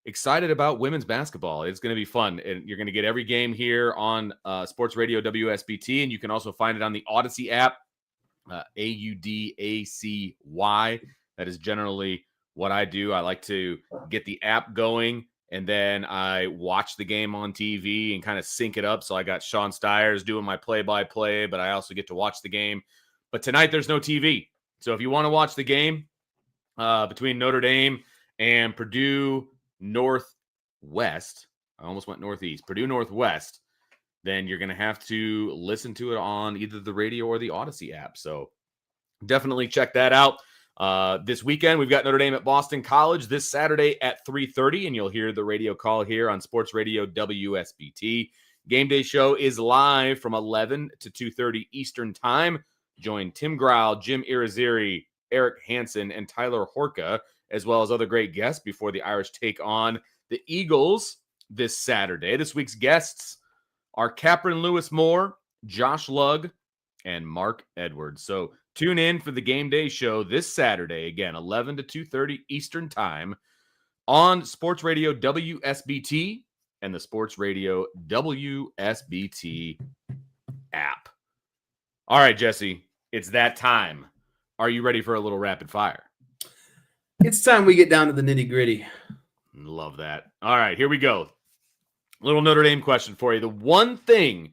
excited about women's basketball. It's going to be fun. And you're going to get every game here on Sports Radio WSBT. And you can also find it on the Odyssey app, AUDACY. That is generally what I do. I like to get the app going, and then I watch the game on TV and kind of sync it up. So I got Sean Stiers doing my play-by-play, but I also get to watch the game. But tonight there's no TV. So if you want to watch the game between Notre Dame and Purdue Northwest, I almost went Northeast, Purdue Northwest, then you're going to have to listen to it on either the radio or the Odyssey app. So definitely check that out. This weekend, we've got Notre Dame at Boston College this Saturday at 3:30, and you'll hear the radio call here on Sports Radio WSBT. Game day show is live from 11 to 2:30 Eastern Time. Join Tim Grau, Jim Irizarry, Eric Hansen, and Tyler Horka, as well as other great guests before the Irish take on the Eagles this Saturday. This week's guests are Capron Lewis Moore, Josh Lugg, and Mark Edwards. So tune in for the game day show this Saturday, again, 11 to 2:30 Eastern Time on Sports Radio WSBT and the Sports Radio WSBT app. All right, Jesse, it's that time. Are you ready for a little rapid fire? It's time we get down to the nitty-gritty. Love that. All right, here we go. Little Notre Dame question for you. The one thing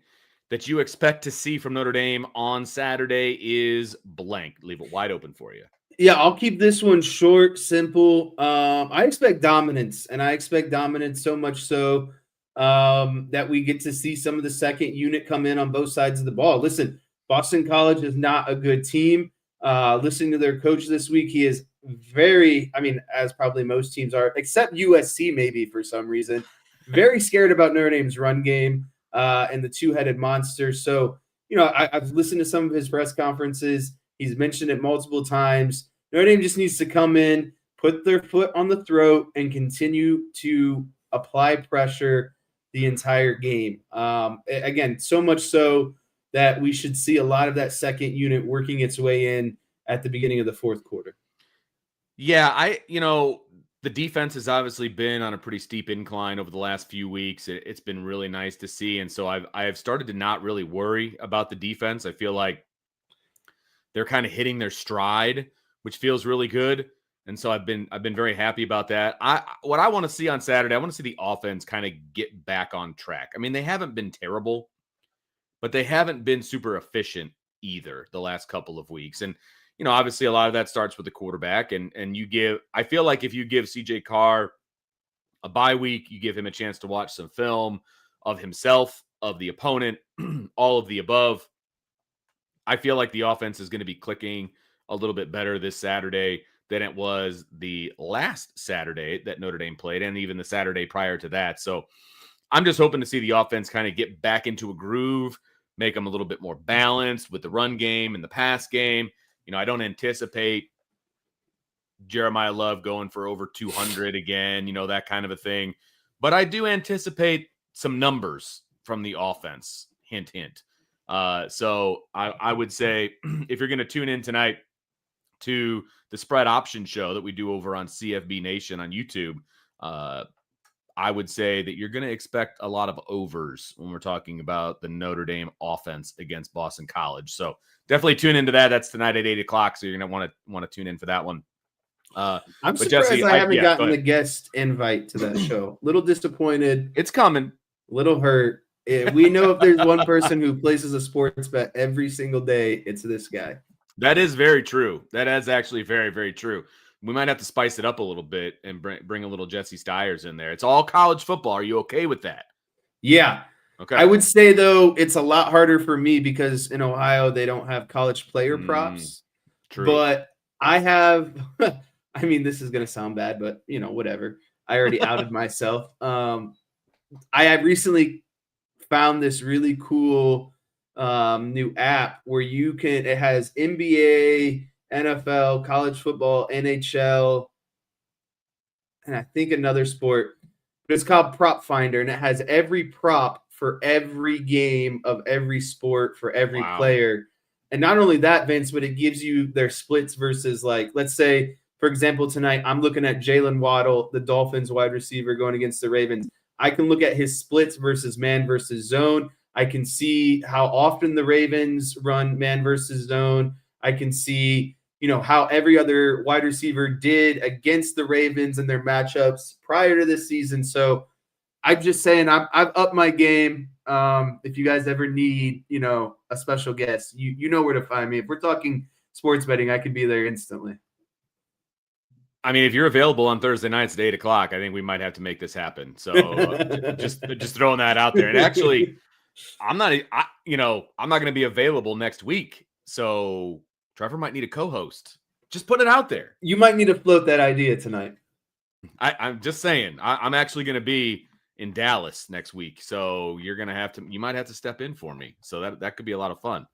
that you expect to see from Notre Dame on Saturday is blank. Leave it wide open for you. Yeah, I'll keep this one short, simple. I expect dominance, and I expect dominance so much so that we get to see some of the second unit come in on both sides of the ball. Listen, Boston College is not a good team. Listening to their coach this week, he is very, as probably most teams are, except USC maybe for some reason, very scared about Notre Dame's run game. And the two-headed monster. So, I've listened to some of his press conferences. He's mentioned it multiple times. Notre Dame just needs to come in, put their foot on the throat, and continue to apply pressure the entire game. Again, so much so that we should see a lot of that second unit working its way in at the beginning of the fourth quarter. Yeah, the defense has obviously been on a pretty steep incline over the last few weeks. It's been really nice to see. And so I have started to not really worry about the defense. I feel like they're kind of hitting their stride, which feels really good. And so I've been very happy about that. What I want to see on Saturday, I want to see the offense kind of get back on track. I mean, they haven't been terrible, but they haven't been super efficient either the last couple of weeks. And obviously a lot of that starts with the quarterback, and I feel like if you give CJ Carr a bye week, you give him a chance to watch some film of himself, of the opponent, all of the above. I feel like the offense is going to be clicking a little bit better this Saturday than it was the last Saturday that Notre Dame played, and even the Saturday prior to that. So I'm just hoping to see the offense kind of get back into a groove, make them a little bit more balanced with the run game and the pass game. I don't anticipate Jeremiah Love going for over 200 again, that kind of a thing. But I do anticipate some numbers from the offense. Hint, hint. So I would say if you're going to tune in tonight to the spread option show that we do over on CFB Nation on YouTube, I would say that you're going to expect a lot of overs when we're talking about the Notre Dame offense against Boston College. So definitely tune into that. That's tonight at 8 o'clock. So you're going to want to tune in for that one. I'm surprised Jesse, I haven't gotten the guest invite to that show. Little disappointed. It's coming. Little hurt. We know if there's one person who places a sports bet every single day, it's this guy. That is very true. That is actually very, very true. We might have to spice it up a little bit and bring a little Jesse Stiers in there. It's all college football. Are you okay with that? Yeah. Okay. I would say, though, it's a lot harder for me because in Ohio, they don't have college player props. True. But I have – I mean, this is going to sound bad, but, whatever. I already outed myself. I have recently found this really cool new app where it has NBA, NFL, college football, NHL, and I think another sport. But it's called Prop Finder, and it has every prop for every game of every sport for every player. And not only that, Vince, but it gives you their splits versus, like, let's say, for example, tonight I'm looking at Jalen Waddle, the Dolphins wide receiver going against the Ravens. I can look at his splits versus man versus zone. I can see how often the Ravens run man versus zone. I can see, how every other wide receiver did against the Ravens and their matchups prior to this season. So I'm just saying I've upped my game. If you guys ever need, a special guest, you know where to find me. If we're talking sports betting, I could be there instantly. I mean, if you're available on Thursday nights at 8:00, I think we might have to make this happen. So just throwing that out there. And actually, I'm not going to be available next week. So Trevor might need a co-host. Just put it out there. You might need to float that idea tonight. I'm just saying. I'm actually going to be in Dallas next week. So you might have to step in for me. So that could be a lot of fun.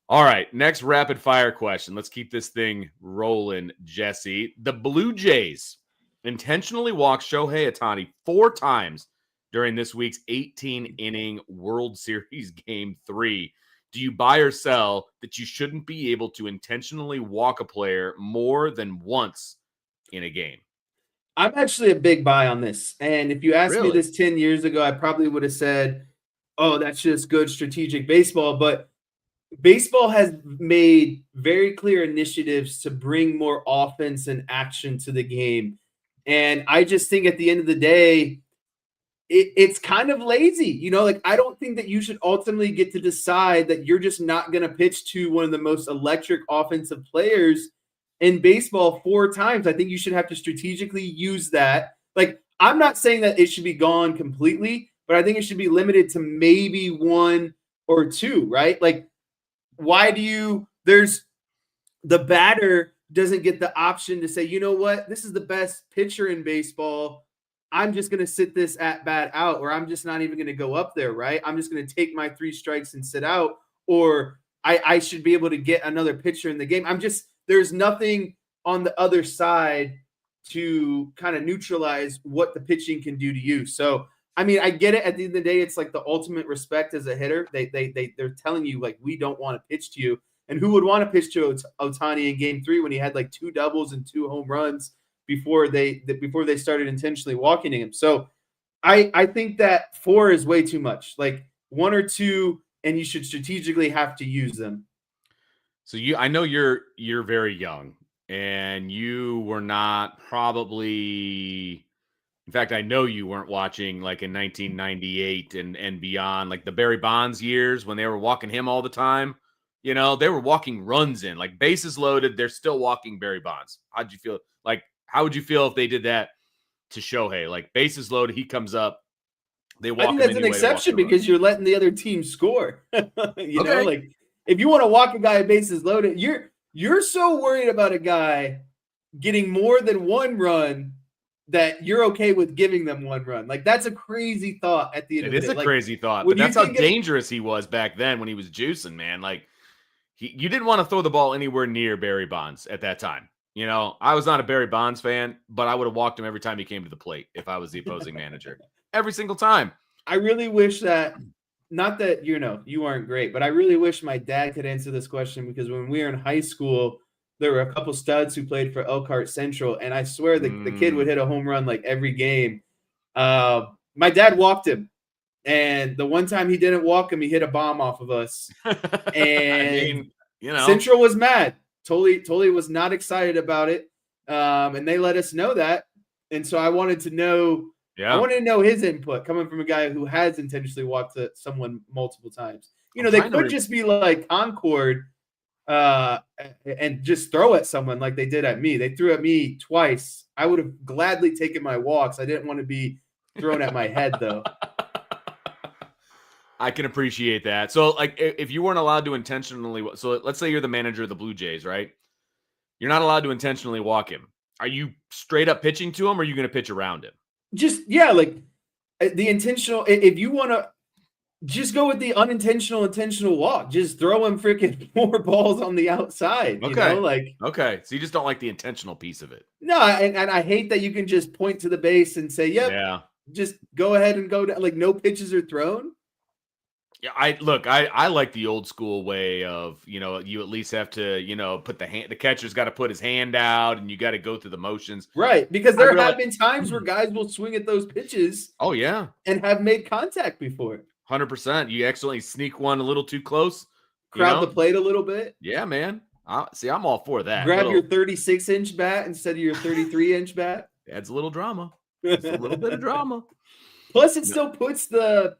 All right, next rapid fire question. Let's keep this thing rolling, Jesse. The Blue Jays intentionally walked Shohei Ohtani 4 times during this week's 18-inning World Series Game 3. Do you buy or sell that you shouldn't be able to intentionally walk a player more than once in a game? I'm actually a big buy on this. And if you asked me this 10 years ago, I probably would have said, oh, that's just good strategic baseball. But baseball has made very clear initiatives to bring more offense and action to the game. And I just think at the end of the day, it's kind of lazy. I don't think that you should ultimately get to decide that you're just not going to pitch to one of the most electric offensive players in baseball 4 times. I think you should have to strategically use that. Like, I'm not saying that it should be gone completely, but I think it should be limited to maybe 1 or 2, right? Like, there's the batter doesn't get the option to say, you know what, this is the best pitcher in baseball. I'm just going to sit this at bat out, or I'm just not even going to go up there, right? I'm just going to take my 3 strikes and sit out, or I should be able to get another pitcher in the game. There's nothing on the other side to kind of neutralize what the pitching can do to you. So, I mean, I get it. At the end of the day, it's like the ultimate respect as a hitter. They're telling you, like, we don't want to pitch to you. And who would want to pitch to Ohtani in Game 3 when he had like 2 doubles and 2 home runs before they started intentionally walking him? So I think that 4 is way too much. Like 1 or 2, and you should strategically have to use them. So I know you're very young, and you were not probably. In fact, I know you weren't watching like in 1998 and beyond, like the Barry Bonds years when they were walking him all the time. They were walking runs in, like bases loaded. They're still walking Barry Bonds. How'd you feel? Like, how would you feel if they did that to Shohei? Like bases loaded, he comes up, they walk. I think that's an exception because you're letting the other team score. You know, like if you want to walk a guy at bases loaded, you're so worried about a guy getting more than 1 run that you're okay with giving them 1 run. Like, that's a crazy thought at the end of the day. It is a crazy thought, but that's how dangerous he was back then when he was juicing, man. Like, you didn't want to throw the ball anywhere near Barry Bonds at that time. I was not a Barry Bonds fan, but I would have walked him every time he came to the plate if I was the opposing manager. Every single time. I really wish that, not that, you aren't great, but I really wish my dad could answer this question, because when we were in high school, there were a couple studs who played for Elkhart Central, and I swear the kid would hit a home run like every game. My dad walked him, and the one time he didn't walk him, he hit a bomb off of us. And Central was mad. Totally was not excited about it, and they let us know that. And so I wanted to know. Yeah. I wanted to know his input coming from a guy who has intentionally walked to someone multiple times. They could just be like Concord. And just throw at someone like they did at me. They threw at me twice. I would have gladly taken my walks. I didn't want to be thrown at my head, though. I can appreciate that. So, like, if you weren't allowed to intentionally, so let's say you're the manager of the Blue Jays, right? You're not allowed to intentionally walk him. Are you straight up pitching to him, or are you going to pitch around him? Just, yeah, like the intentional, if you want to just go with the intentional walk, just throw him freaking 4 balls on the outside, Okay. like. Okay. So you just don't like the intentional piece of it. No, and I hate that you can just point to the base and say, yep, Yeah. just go ahead and go down. Like, no pitches are thrown. Yeah, I like the old school way of, you at least have to, put the catcher's got to put his hand out and you got to go through the motions. Right. Because there have been times where guys will swing at those pitches. Oh, yeah. And have made contact before. 100%. You accidentally sneak one a little too close. Crowd the plate a little bit. Yeah, man. See, I'm all for that. Grab your 36-inch bat instead of your 33-inch bat. Adds a little drama. It's a little bit of drama. Plus, it still puts the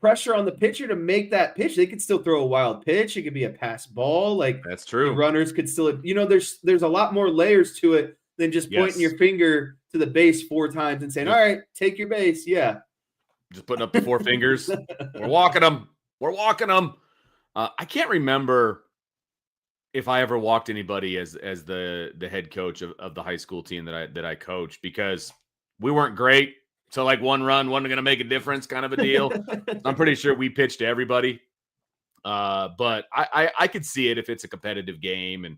pressure on the pitcher to make that pitch. They could still throw a wild pitch. It could be a pass ball. Like, that's true. The runners could still, there's a lot more layers to it than just pointing your finger to the base 4 times and saying, all right, take your base. Yeah. Just putting up the 4 fingers. We're walking them. We're walking them. I can't remember if I ever walked anybody as the head coach of the high school team that I coached, because we weren't great. So like one run wasn't going to make a difference, kind of a deal. I'm pretty sure we pitched to everybody. But I could see it if it's a competitive game and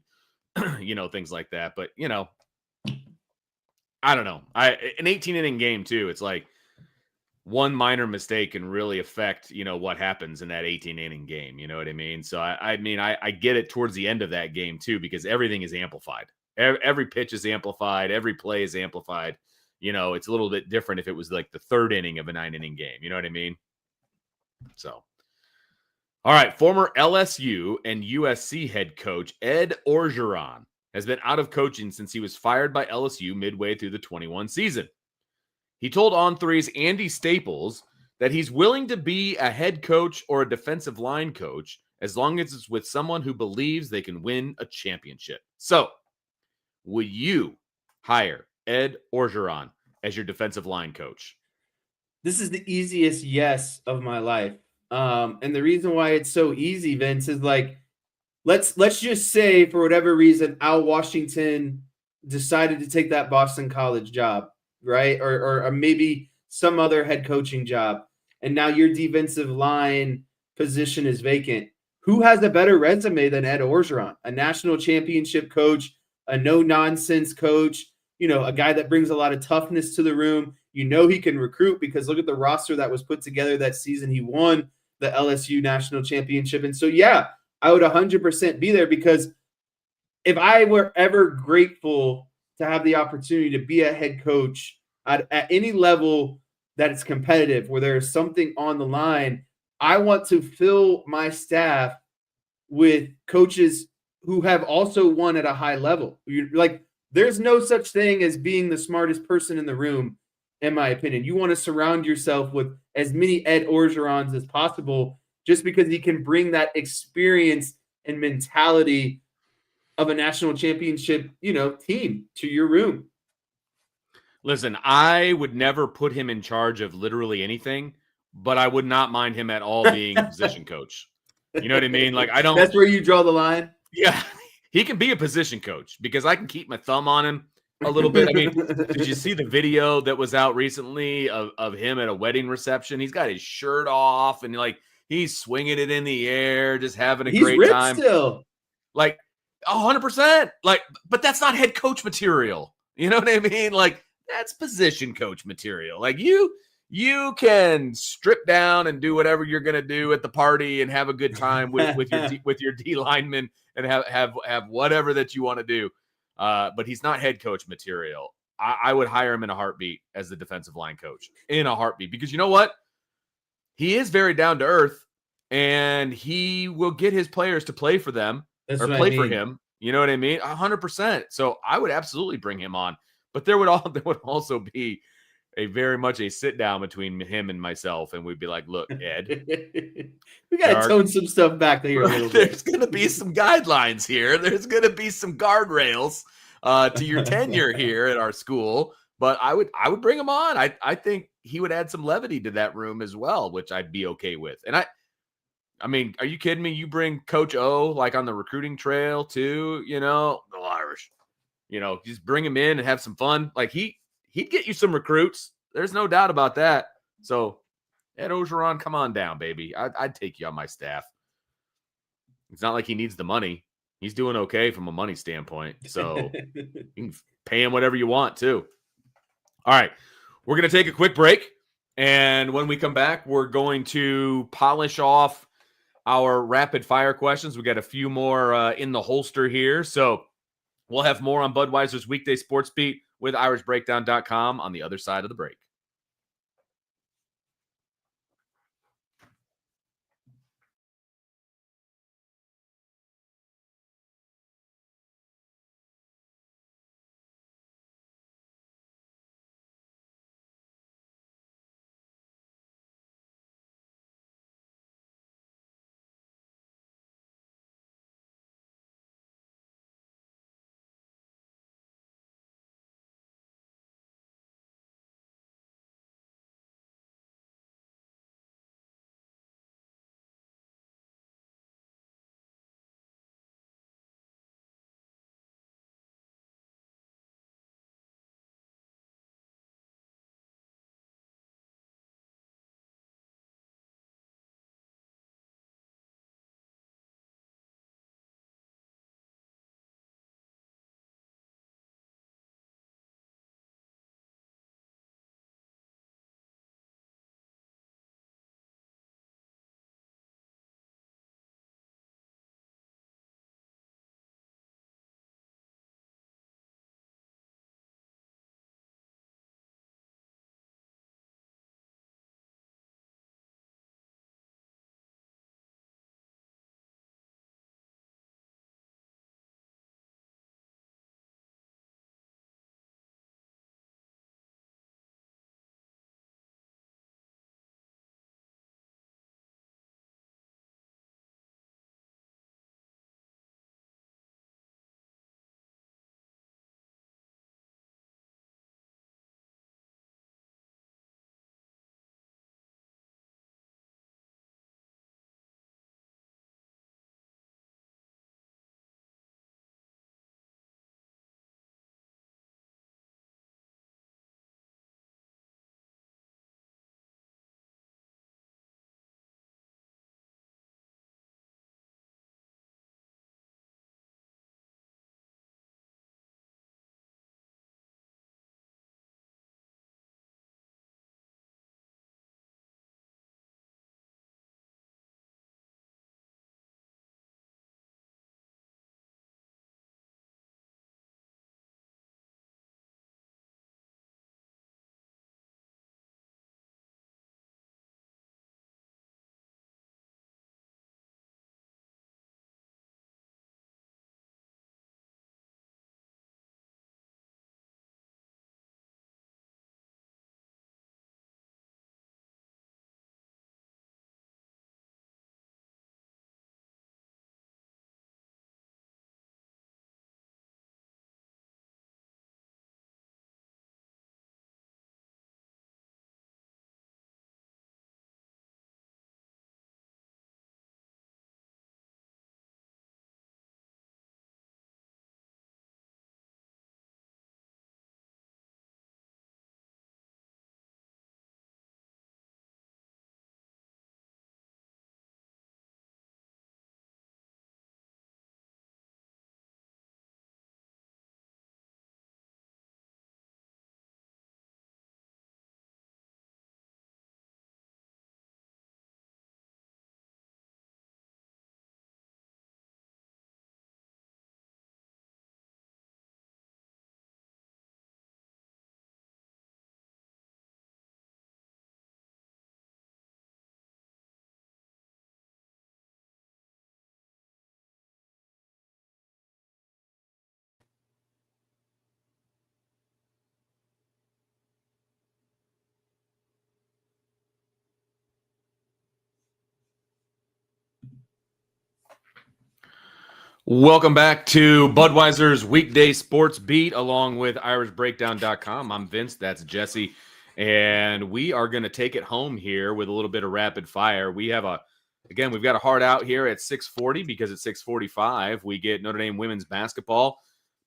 things like that. But I don't know. An 18-inning game too. It's like one minor mistake can really affect, what happens in that 18-inning game. You know what I mean? So I get it towards the end of that game too, because everything is amplified. Every pitch is amplified. Every play is amplified. It's a little bit different if it was like the 3rd inning of a 9-inning game. You know what I mean? So, all right. Former LSU and USC head coach Ed Orgeron has been out of coaching since he was fired by LSU midway through the 21 season. He told On3's Andy Staples that he's willing to be a head coach or a defensive line coach as long as it's with someone who believes they can win a championship. So, would you hire Ed Orgeron as your defensive line coach? This is the easiest yes of my life. And the reason why it's so easy, Vince, is like, let's just say for whatever reason, Al Washington decided to take that Boston College job, right? Or maybe some other head coaching job. And now your defensive line position is vacant. Who has a better resume than Ed Orgeron? A national championship coach, a no-nonsense coach, a guy that brings a lot of toughness to the room. He can recruit, because look at the roster that was put together that season. He won the LSU national championship. And so, yeah, I would 100% be there, because if I were ever grateful to have the opportunity to be a head coach at any level that it's competitive, where there's something on the line, I want to fill my staff with coaches who have also won at a high level. There's no such thing as being the smartest person in the room, in my opinion. You want to surround yourself with as many Ed Orgerons as possible, just because he can bring that experience and mentality of a national championship, team to your room. Listen, I would never put him in charge of literally anything, but I would not mind him at all being a position coach. You know what I mean? Like, I don't. That's where you draw the line. Yeah. He can be a position coach, because I can keep my thumb on him a little bit. I mean, did you see the video that was out recently of him at a wedding reception? He's got his shirt off and he's swinging it in the air, just having a great time. Still. 100%. But that's not head coach material. You know what I mean? That's position coach material. You can strip down and do whatever you're going to do at the party and have a good time with your D linemen and have whatever that you want to do. But he's not head coach material. I would hire him in a heartbeat as the defensive line coach, in a heartbeat, because you know what? He is very down to earth, and he will get his players to play for them or play for him. You know what I mean? 100%. So I would absolutely bring him on, but there would also be very much a sit down between him and myself, and we'd be like, "Look, Ed, we got to tone some stuff back there. There's going to be some guidelines here. There's going to be some guardrails to your tenure here at our school. but I would bring him on. I think he would add some levity to that room as well, which I'd be okay with. And I mean, are you kidding me? You bring Coach O like on the recruiting trail too, the Irish. Just bring him in and have some fun. Like he'd get you some recruits. There's no doubt about that. So Ed Ogeron, come on down, baby. I'd take you on my staff. It's not like he needs the money. He's doing okay from a money standpoint. So you can pay him whatever you want too. All right. We're going to take a quick break. And when we come back, we're going to polish off our rapid fire questions. We got a few more in the holster here. So we'll have more on Budweiser's Weekday Sports Beat with IrishBreakdown.com on the other side of the break. Welcome back to Budweiser's Weekday Sports Beat along with IrishBreakdown.com. I'm Vince, that's Jesse, and we are going to take it home here with a little bit of rapid fire. We've got a hard out here at 6:40 because at 6:45 we get Notre Dame women's basketball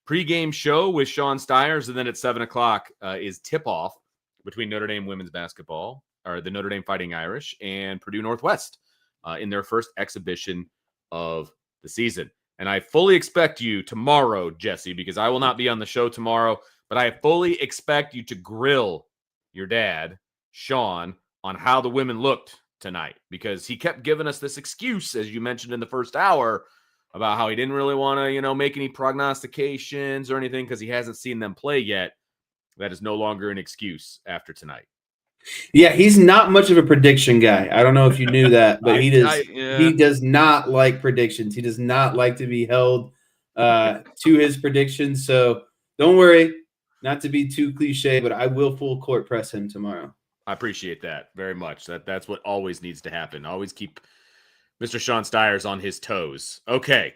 pregame show with Sean Stiers, and then at 7 o'clock is tip-off between Notre Dame women's basketball, or the Notre Dame Fighting Irish, and Purdue Northwest in their first exhibition of the season. And I fully expect you tomorrow, Jesse, because I will not be on the show tomorrow, but I fully expect you to grill your dad, Sean, on how the women looked tonight, because he kept giving us this excuse, as you mentioned in the first hour, about how he didn't really want to, make any prognostications or anything because he hasn't seen them play yet. That is no longer an excuse after tonight. Yeah, he's not much of a prediction guy. I don't know if you knew that, but he does not like predictions. He does not like to be held to his predictions. So don't worry, not to be too cliche, but I will full court press him tomorrow. I appreciate that very much. That's what always needs to happen. Always keep Mr. Sean Stiers on his toes. Okay,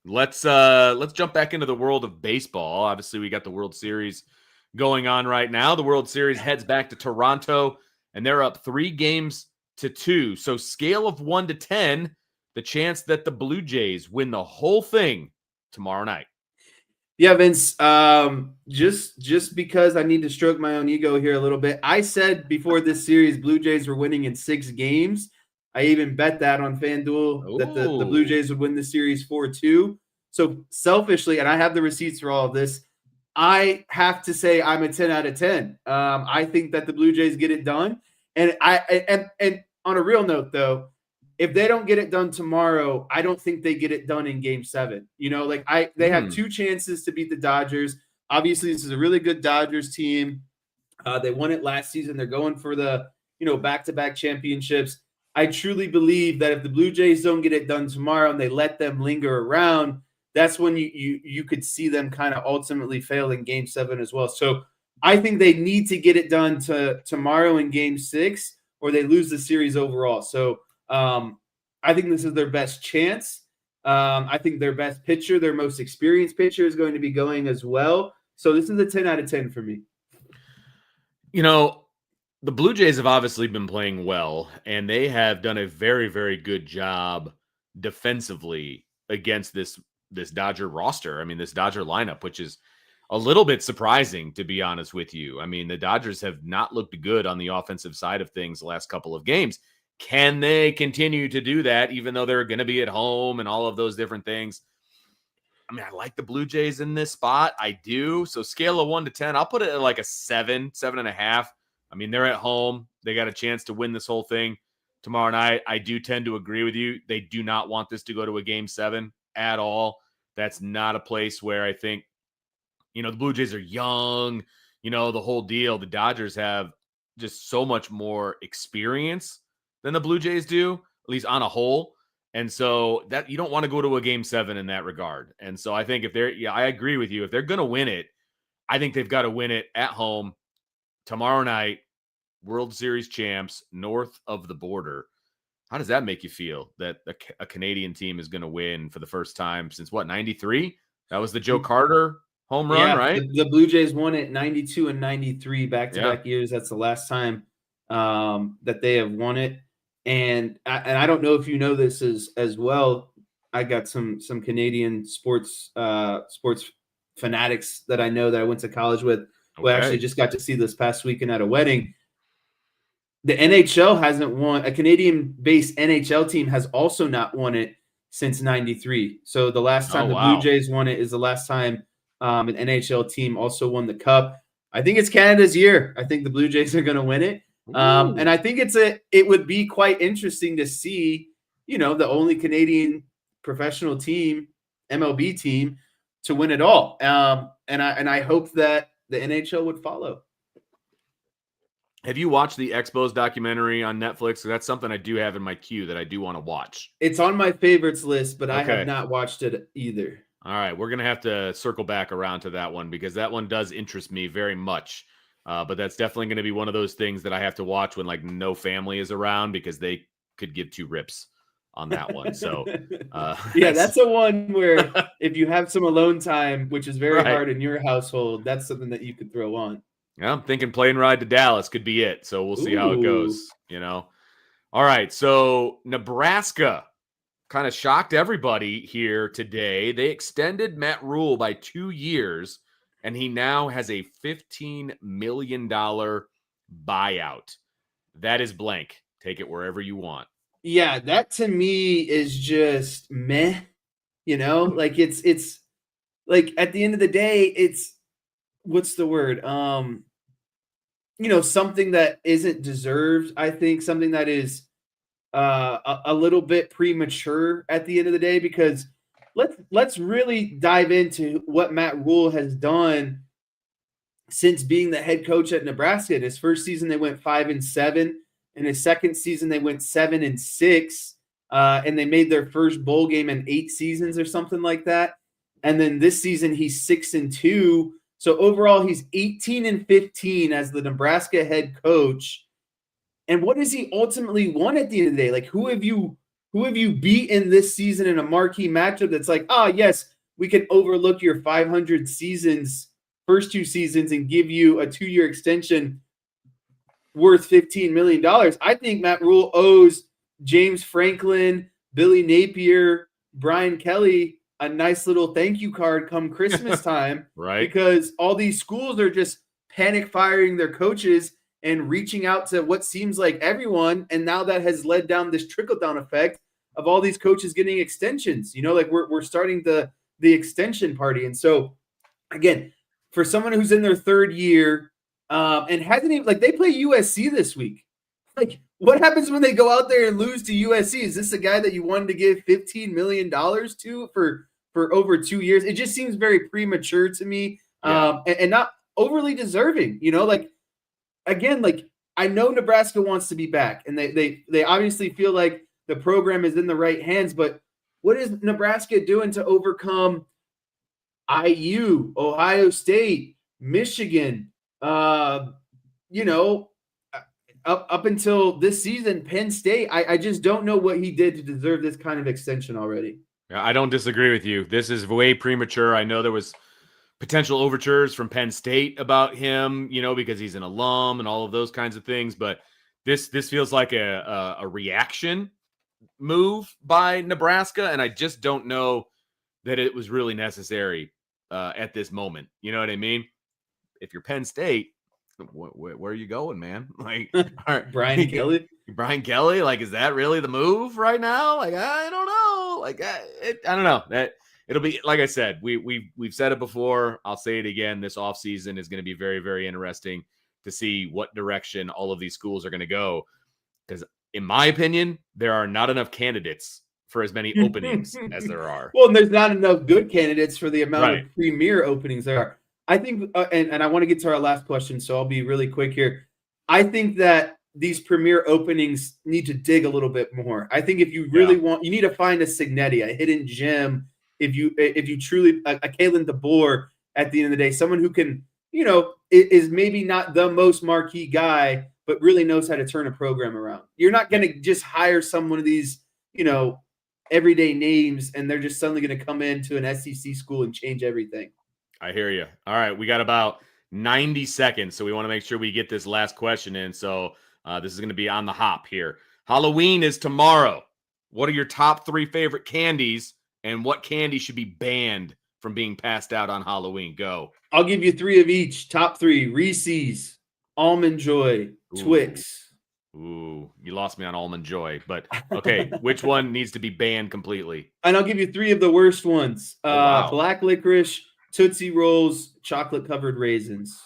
let's jump back into the world of baseball. Obviously, we got the World Series going on right now. The World Series heads back to Toronto, and they're up 3-2. So scale of 1 to 10, the chance that the Blue Jays win the whole thing tomorrow night. Yeah, Vince, just because I need to stroke my own ego here a little bit, I said before this series Blue Jays were winning in 6 games. I even bet that on FanDuel that the Blue Jays would win the series 4-2. So selfishly, and I have the receipts for all of this, I have to say I'm a 10 out of 10. I think that the Blue Jays get it done. And and on a real note, though, if they don't get it done tomorrow, I don't think they get it done in Game 7. They have 2 chances to beat the Dodgers. Obviously, this is a really good Dodgers team. They won it last season. They're going for the back-to-back championships. I truly believe that if the Blue Jays don't get it done tomorrow and they let them linger around, that's when you could see them kind of ultimately fail in Game 7 as well. So I think they need to get it done tomorrow in Game 6, or they lose the series overall. So I think this is their best chance. I think their best pitcher, their most experienced pitcher, is going to be going as well. So this is a 10 out of 10 for me. The Blue Jays have obviously been playing well, and they have done a very, very good job defensively against this Dodger roster. I mean, this Dodger lineup, which is a little bit surprising, to be honest with you. I mean, the Dodgers have not looked good on the offensive side of things the last couple of games. Can they continue to do that, even though they're going to be at home and all of those different things? I mean, I like the Blue Jays in this spot. I do. So scale of 1 to 10, I'll put it at like a 7.5. I mean, they're at home. They got a chance to win this whole thing tomorrow night. I do tend to agree with you. They do not want this to go to a Game 7 at all. That's not a place where I think, the Blue Jays are young, the whole deal. The Dodgers have just so much more experience than the Blue Jays do, at least on a whole. And so that you don't want to go to a Game 7 in that regard. And so I think I agree with you. If they're going to win it, I think they've got to win it at home tomorrow night. World Series champs, north of the border. How does that make you feel that a Canadian team is going to win for the first time since 93? That was the Joe Carter home run, right? The Blue Jays won it 92 and 93 back-to-back years. That's the last time that they have won it. And I don't know if you know this as well. I got some Canadian sports fanatics that I know that I went to college with. Who actually just got to see this past weekend at a wedding. The NHL hasn't won. A Canadian-based NHL team has also not won it since 93. So the last time Blue Jays won it is the last time an NHL team also won the Cup. I think it's Canada's year. I think the Blue Jays are going to win it. And I think it would be quite interesting to see, the only Canadian professional team, MLB team, to win it all. And I hope that the NHL would follow. Have you watched the Expos documentary on Netflix? That's something I do have in my queue that I do want to watch. It's on my favorites list, but I have not watched it either. All right. We're going to have to circle back around to that one because that one does interest me very much. But that's definitely going to be one of those things that I have to watch when no family is around because they could give 2 rips on that one. So, yeah, that's a one where if you have some alone time, which is very Right. hard in your household, that's something that you could throw on. Yeah, I'm thinking plane ride to Dallas could be it. So we'll see how it Ooh. goes, All right. So Nebraska kind of shocked everybody here today. They extended Matt Rule by 2 years, and he now has a $15 million buyout. That is blank. Take it wherever you want. Yeah, that to me is just meh. Like it's like at the end of the day, it's what's the word? Something that isn't deserved. I think something that is a little bit premature at the end of the day, because let's really dive into what Matt Rule has done since being the head coach at Nebraska. In his first season, they went 5-7. In his second season, they went 7-6. And they made their first bowl game in 8 seasons or something like that. And then this season, he's 6-2. So overall, he's 18-15 as the Nebraska head coach. And what does he ultimately want at the end of the day? Like, who have you beaten this season in a marquee matchup that's like, yes, we can overlook your 500 seasons, first 2 seasons, and give you a 2-year extension worth $15 million. I think Matt Rule owes James Franklin, Billy Napier, Brian Kelly a nice little thank you card come Christmas time. Right. Because all these schools are just panic firing their coaches and reaching out to what seems like everyone. And now that has led down this trickle-down effect of all these coaches getting extensions. Like we're starting the extension party. And so, again, for someone who's in their 3rd year and hasn't even – like they play USC this week. Like, what happens when they go out there and lose to USC? Is this a guy that you wanted to give $15 million to for over 2 years? It just seems very premature to me, and not overly deserving. Again, I know Nebraska wants to be back, and they obviously feel like the program is in the right hands. But what is Nebraska doing to overcome IU, Ohio State, Michigan? Up until this season, Penn State, I just don't know what he did to deserve this kind of extension already. Yeah, I don't disagree with you. This is way premature. I know there was potential overtures from Penn State about him, because he's an alum and all of those kinds of things. But this feels like a reaction move by Nebraska, and I just don't know that it was really necessary at this moment. You know what I mean? If you're Penn State, where are you going, man? Like, Brian Kelly, like, is that really the move right now? Like, I don't know. Like, I don't know. That it'll be, like I said, we've said it before. I'll say it again. This offseason is going to be very, very interesting to see what direction all of these schools are going to go. Because in my opinion, there are not enough candidates for as many openings as there are. Well, and there's not enough good candidates for the amount Right. of premier openings there are. I think, and I want to get to our last question, so I'll be really quick here. I think that these premier openings need to dig a little bit more. I think if you really want, you need to find a Signetti, a hidden gem. If you truly, a Kalen DeBoer at the end of the day, someone who can, is maybe not the most marquee guy, but really knows how to turn a program around. You're not going to just hire someone of these, everyday names, and they're just suddenly going to come into an SEC school and change everything. I hear you. All right, we got about 90 seconds, so we want to make sure we get this last question in. So this is going to be on the hop here. Halloween is tomorrow. What are your top 3 favorite candies, and what candy should be banned from being passed out on Halloween? Go. I'll give you 3 of each. Top 3: Reese's, Almond Joy, Twix. Ooh, you lost me on Almond Joy, but okay. Which one needs to be banned completely? And I'll give you 3 of the worst ones. Wow. Black licorice, Tootsie Rolls, chocolate-covered raisins.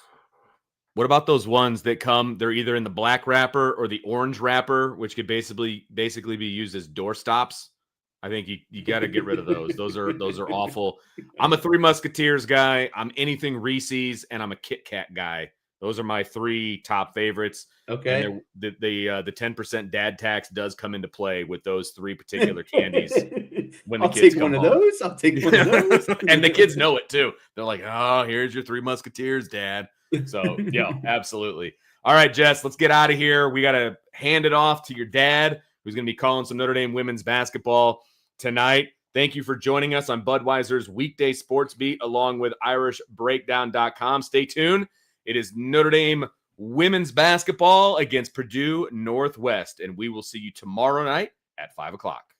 What about those ones that come, they're either in the black wrapper or the orange wrapper, which could basically be used as doorstops? I think you got to get rid of those. Those are awful. I'm a 3 Musketeers guy. I'm anything Reese's, and I'm a Kit Kat guy. Those are my 3 top favorites. Okay. And the 10% dad tax does come into play with those 3 particular candies. When the kids come home. I'll take one of those. And the kids know it too. They're like, "Oh, here's your 3 Musketeers, Dad." So yeah, absolutely. All right, Jess, let's get out of here. We got to hand it off to your dad who's going to be calling some Notre Dame women's basketball tonight. Thank you for joining us on Budweiser's Weekday Sports Beat along with IrishBreakdown.com. Stay tuned. It is Notre Dame women's basketball against Purdue Northwest, and we will see you tomorrow night at 5 o'clock.